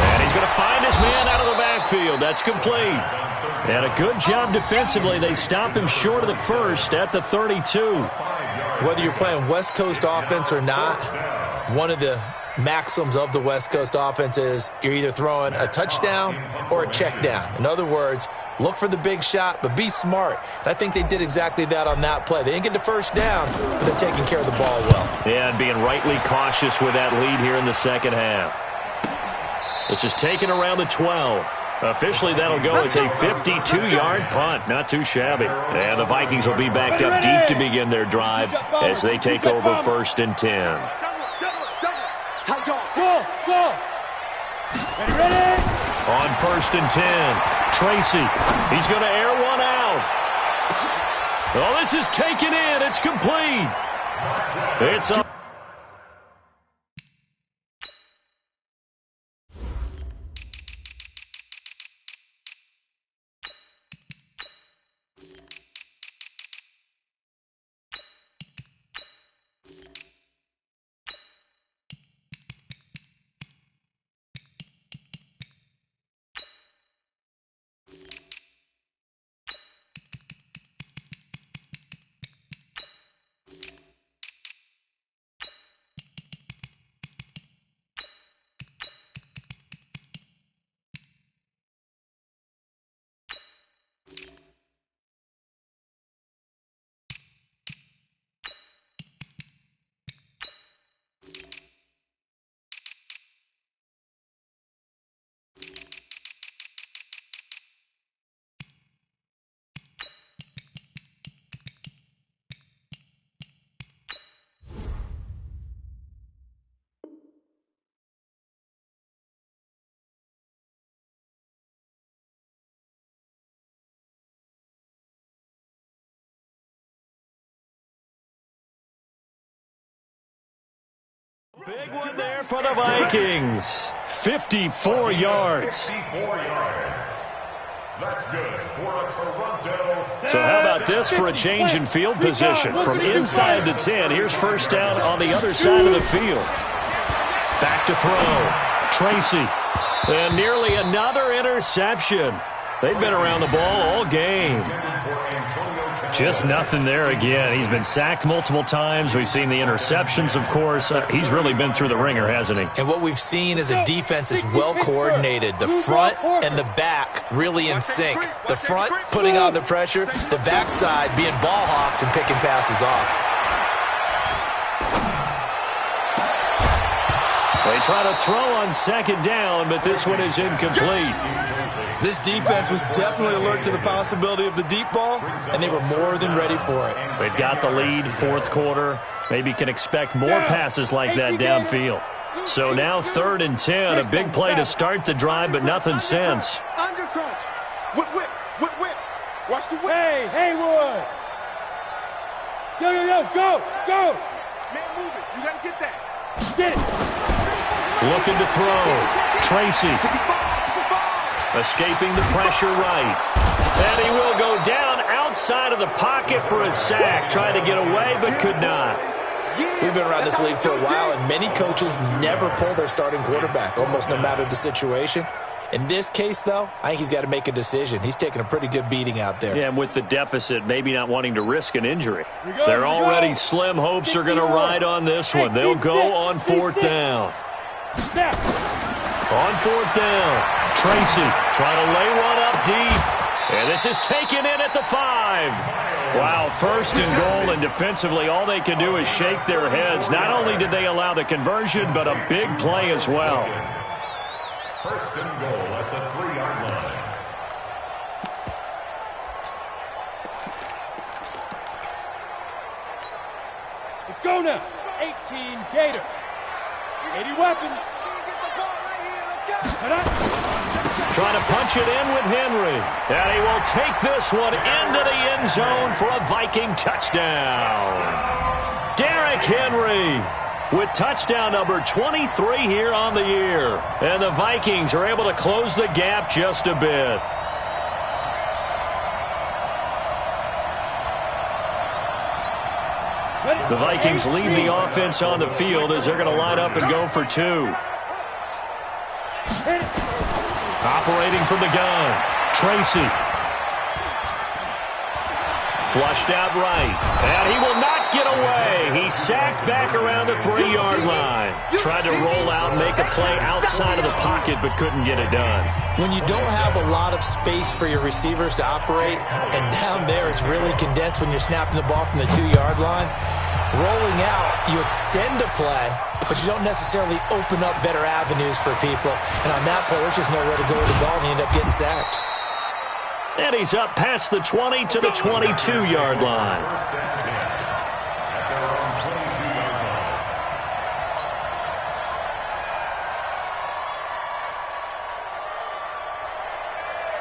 And he's going to find his man out of the backfield. That's complete. And a good job defensively. They stop him short of the first at the 32. Whether you're playing West Coast offense or not, one of the maxims of the West Coast offense is you're either throwing a touchdown or a check down. In other words, look for the big shot, but be smart. And I think they did exactly that on that play. They didn't get the first down, but they're taking care of the ball well. Yeah, and being rightly cautious with that lead here in the second half. This is taken around the 12. Officially, that'll go as a 52-yard punt. Not too shabby. And the Vikings will be backed up deep to begin their drive as they take over 1st and 10. On 1st and 10, Tracy. He's going to air one out. Oh, this is taken in. It's complete. It's up. Big one there for the Vikings. 54 yards. 54 yards. That's good for a Toronto. So how about this for a change in field position? From inside the 10, here's 1st down on the other side of the field. Back to throw. Tracy. And nearly another interception. They've been around the ball all game. Just nothing there again. He's been sacked multiple times. We've seen the interceptions, of course. He's really been through the ringer, hasn't he? And what we've seen is a defense is well coordinated. The front and the back really in sync. The front putting on the pressure, the backside being ball hawks and picking passes off. They try to throw on 2nd down, but this one is incomplete. This defense was definitely alert to the possibility of the deep ball, and they were more than ready for it. They've got the lead, 4th quarter. Maybe can expect more passes like that downfield. So now 3rd and 10, a big play to start the drive, but nothing since. Under crunch. Whip. Watch the whip. Hey, Haywood. Yo. Go, go, go! Man, move it. You gotta get that. Get it! Looking to throw. Tracy. Escaping the pressure right. And he will go down outside of the pocket for a sack. Tried to get away, but could not. We've been around this league for a while, and many coaches never pull their starting quarterback, almost no matter the situation. In this case, though, I think he's got to make a decision. He's taking a pretty good beating out there. Yeah, and with the deficit, maybe not wanting to risk an injury. They're already slim hopes are going to ride on this one. They'll go on fourth down. On fourth down, Tracy trying to lay one up deep. And this is taken in at the 5. Wow, first and goal, and defensively all they can do is shake their heads. Not only did they allow the conversion, but a big play as well. First and goal at the 3-yard line. Let's go now. 18 Gator. 80 weapon. Trying to punch it in with Henry. And he will take this one into the end zone for a Viking touchdown. Derrick Henry with touchdown number 23 here on the year. And the Vikings are able to close the gap just a bit. The Vikings leave the offense on the field as they're going to line up and go for 2. Operating from the gun, Tracy. Flushed out right, and he will not get away. He's sacked back around the 3-yard line. Tried to roll out, make a play outside of the pocket, but couldn't get it done. When you don't have a lot of space for your receivers to operate, and down there it's really condensed when you're snapping the ball from the 2-yard line, rolling out, you extend a play, but you don't necessarily open up better avenues for people. And on that play, there's just nowhere to go with the ball, and you end up getting sacked. And he's up past the 20 to the 22-yard line. First and 10 at their own 22-yard line.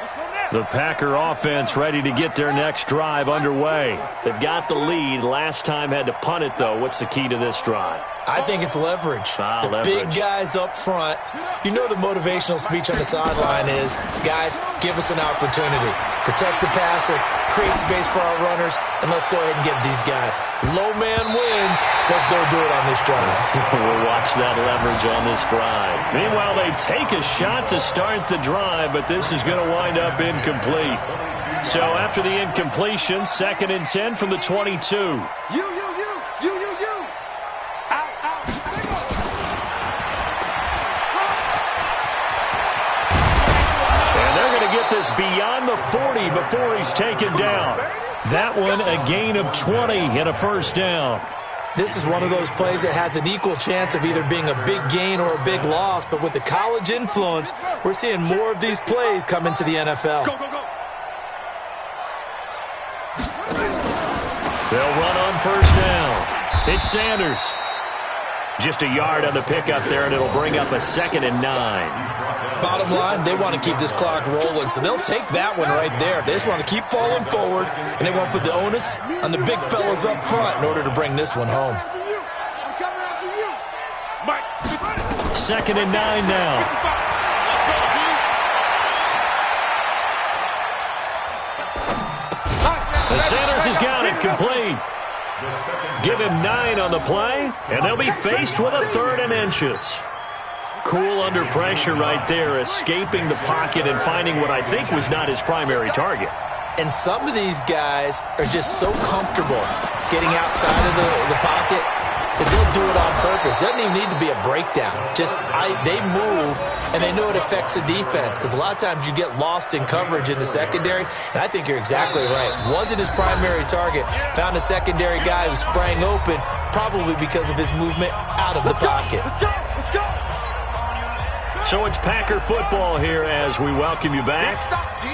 Let's go now. The Packer offense ready to get their next drive underway. They've got the lead. Last time had to punt it, though. What's the key to this drive? I think it's leverage. The leverage. Big guys up front. You know the motivational speech on the sideline is, guys, give us an opportunity. Protect the passer, create space for our runners, and let's go ahead and get these guys. Low man wins. Let's go do it on this drive. We'll watch that leverage on this drive. Meanwhile, they take a shot to start the drive, but this is going to wind up incomplete. So after the incompletion, 2nd and 10 from the 22. You. This beyond the 40 before he's taken down. That one a gain of 20 and a first down. This is one of those plays that has an equal chance of either being a big gain or a big loss, but with the college influence, we're seeing more of these plays come into the NFL. Go. They'll run on first down. It's Sanders. Just a yard on the pickup there, and it'll bring up a 2nd and 9. Bottom line, they want to keep this clock rolling, so they'll take that one right there. They just want to keep falling forward, and they want to put the onus on the big fellas up front in order to bring this one home. I'm coming after you. Mike, 2nd and 9 now. And Sanders has got it complete. Give him 9 on the play, and they'll be faced with a 3rd and inches. Cool under pressure right there, escaping the pocket and finding what I think was not his primary target. And some of these guys are just so comfortable getting outside of the pocket that they'll do it on purpose. It doesn't even need to be a breakdown. They move, and they know it affects the defense, because a lot of times you get lost in coverage in the secondary, and I think you're exactly right. Wasn't his primary target. Found a secondary guy who sprang open, probably because of his movement out of the pocket. Let's go. So it's Packer football here as we welcome you back.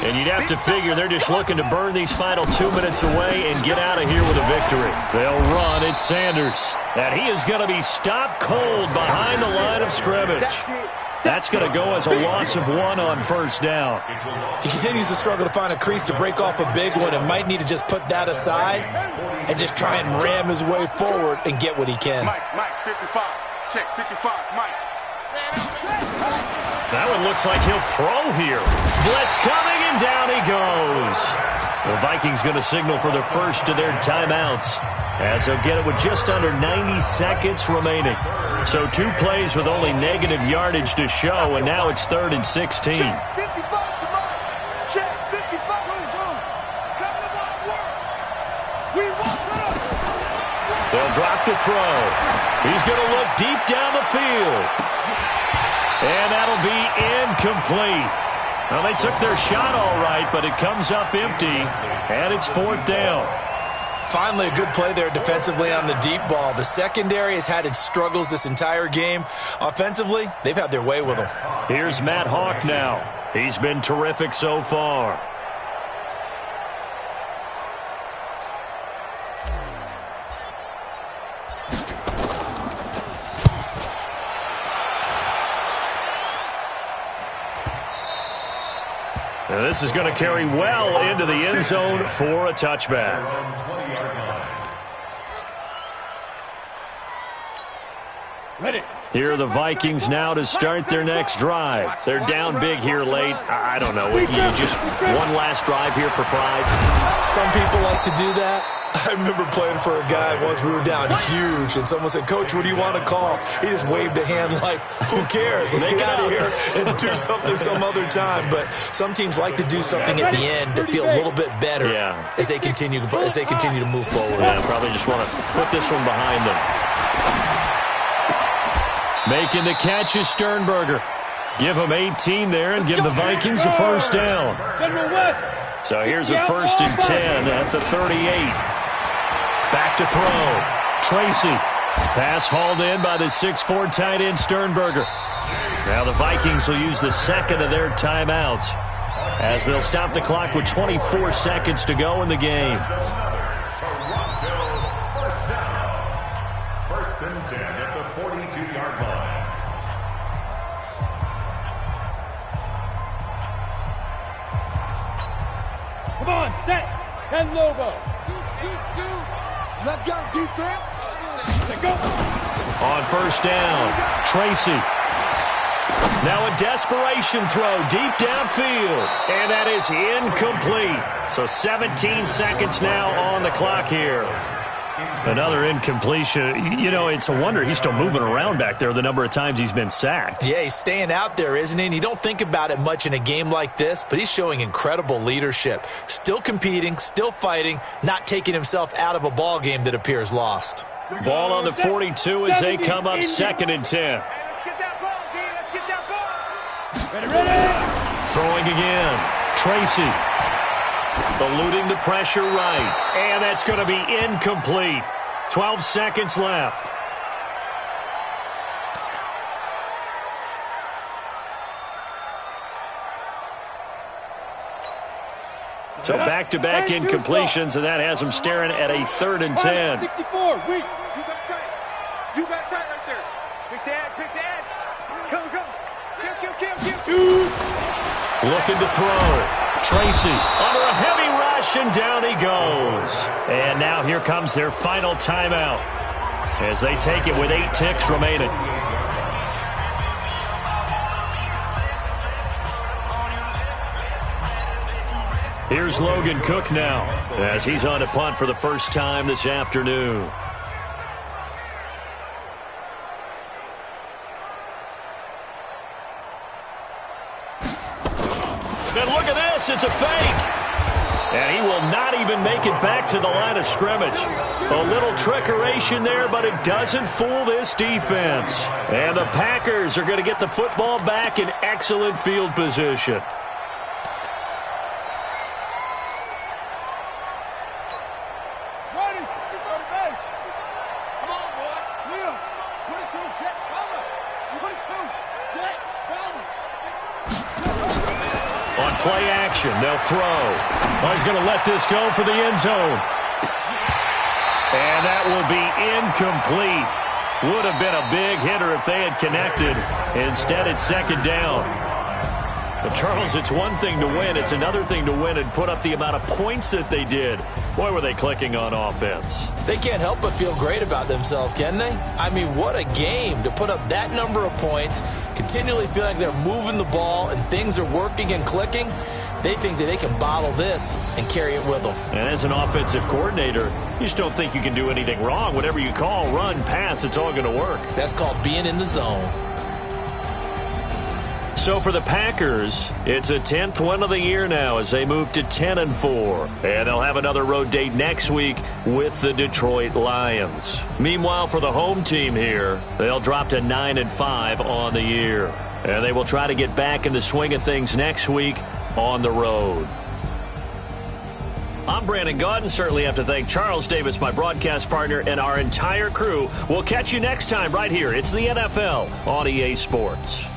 And you'd have to figure they're just looking to burn these final 2 minutes away and get out of here with a victory. They'll run. It's Sanders. And he is going to be stopped cold behind the line of scrimmage. That's going to go as a loss of 1 on first down. He continues to struggle to find a crease to break off a big one and might need to just put that aside and just try and ram his way forward and get what he can. Mike, 55. Check, 55, Mike. That one looks like he'll throw here. Blitz coming, and down he goes. The Vikings going to signal for the first of their timeouts, as they'll get it with just under 90 seconds remaining. So 2 plays with only negative yardage to show, and now it's 3rd and 16. Check, 55 to Mike. Check, 55. We want it. They'll drop the throw. He's going to look deep down the field. And that'll be incomplete. Well, they took their shot all right, but it comes up empty, and it's 4th down. Finally, a good play there defensively on the deep ball. The secondary has had its struggles this entire game. Offensively, they've had their way with them. Here's Matt Hawk now. He's been terrific so far. Now this is going to carry well into the end zone for a touchback. Ready. Here are the Vikings now to start their next drive. They're down big here late. I don't know. You just one last drive here for pride. Some people like to do that. I remember playing for a guy once. We were down huge, and someone said, "Coach, what do you want to call?" He just waved a hand like, "Who cares? Let's get out of here and do something some other time." But some teams like to do something at the end to feel a little bit better as they continue to move forward. Yeah, probably just want to put this one behind them. Making the catch is Sternberger. Give him 18 there and give the Vikings a first down. So here's a 1st and 10 at the 38. Back to throw. Tracy. Pass hauled in by the 6'4" tight end Sternberger. Now the Vikings will use the second of their timeouts as they'll stop the clock with 24 seconds to go in the game. First and 10 at the 42-yard line. Come on, set. 10 Lobo. 2-2. Let's go, defense. Let's go. On first down, Tracy. Now a desperation throw deep downfield, and that is incomplete. So 17 seconds now on the clock here. Another incompletion. You know, it's a wonder he's still moving around back there the number of times he's been sacked. Yeah, he's staying out there, isn't he? And you don't think about it much in a game like this, but he's showing incredible leadership. Still competing, still fighting, not taking himself out of a ball game that appears lost. Ball on the 42 as they come up 2nd and 10. Let's get that ball, D. Let's get that ball. Ready. Throwing again. Tracy. Eluding the pressure right. And that's going to be incomplete. 12 seconds left. So back-to-back incompletions, and that has them staring at a 3rd and 10. 64. Weak. You got tight. You got tight right there. Pick the edge. Come. Kill. Looking to throw. Tracy under a heavy rush, and down he goes. And now here comes their final timeout as they take it with 8 ticks remaining. Here's Logan Cook now as he's on to punt for the first time this afternoon. And look at this, it's a fake. And he will not even make it back to the line of scrimmage. A little trickeration there, but it doesn't fool this defense. And the Packers are going to get the football back in excellent field position. Ready. Get on the bench. Come on, boy. Leo. 22, Jet. Cover. 22, Jet. Cover. On play action, they'll throw. Oh, he's going to let this go for the end zone. And that will be incomplete. Would have been a big hitter if they had connected. Instead, it's second down. But Charles, it's one thing to win. It's another thing to win and put up the amount of points that they did. Boy, were they clicking on offense. They can't help but feel great about themselves, can they? I mean, what a game to put up that number of points, continually feel like they're moving the ball and things are working and clicking. They think that they can bottle this and carry it with them. And as an offensive coordinator, you just don't think you can do anything wrong. Whatever you call, run, pass, it's all going to work. That's called being in the zone. So for the Packers, it's a 10th win of the year now as they move to 10-4. And they'll have another road date next week with the Detroit Lions. Meanwhile, for the home team here, they'll drop to 9-5 on the year. And they will try to get back in the swing of things next week on the road. I'm Brandon Gaudin. Certainly have to thank Charles Davis, my broadcast partner, and our entire crew. We'll catch you next time right here. It's the NFL on EA Sports.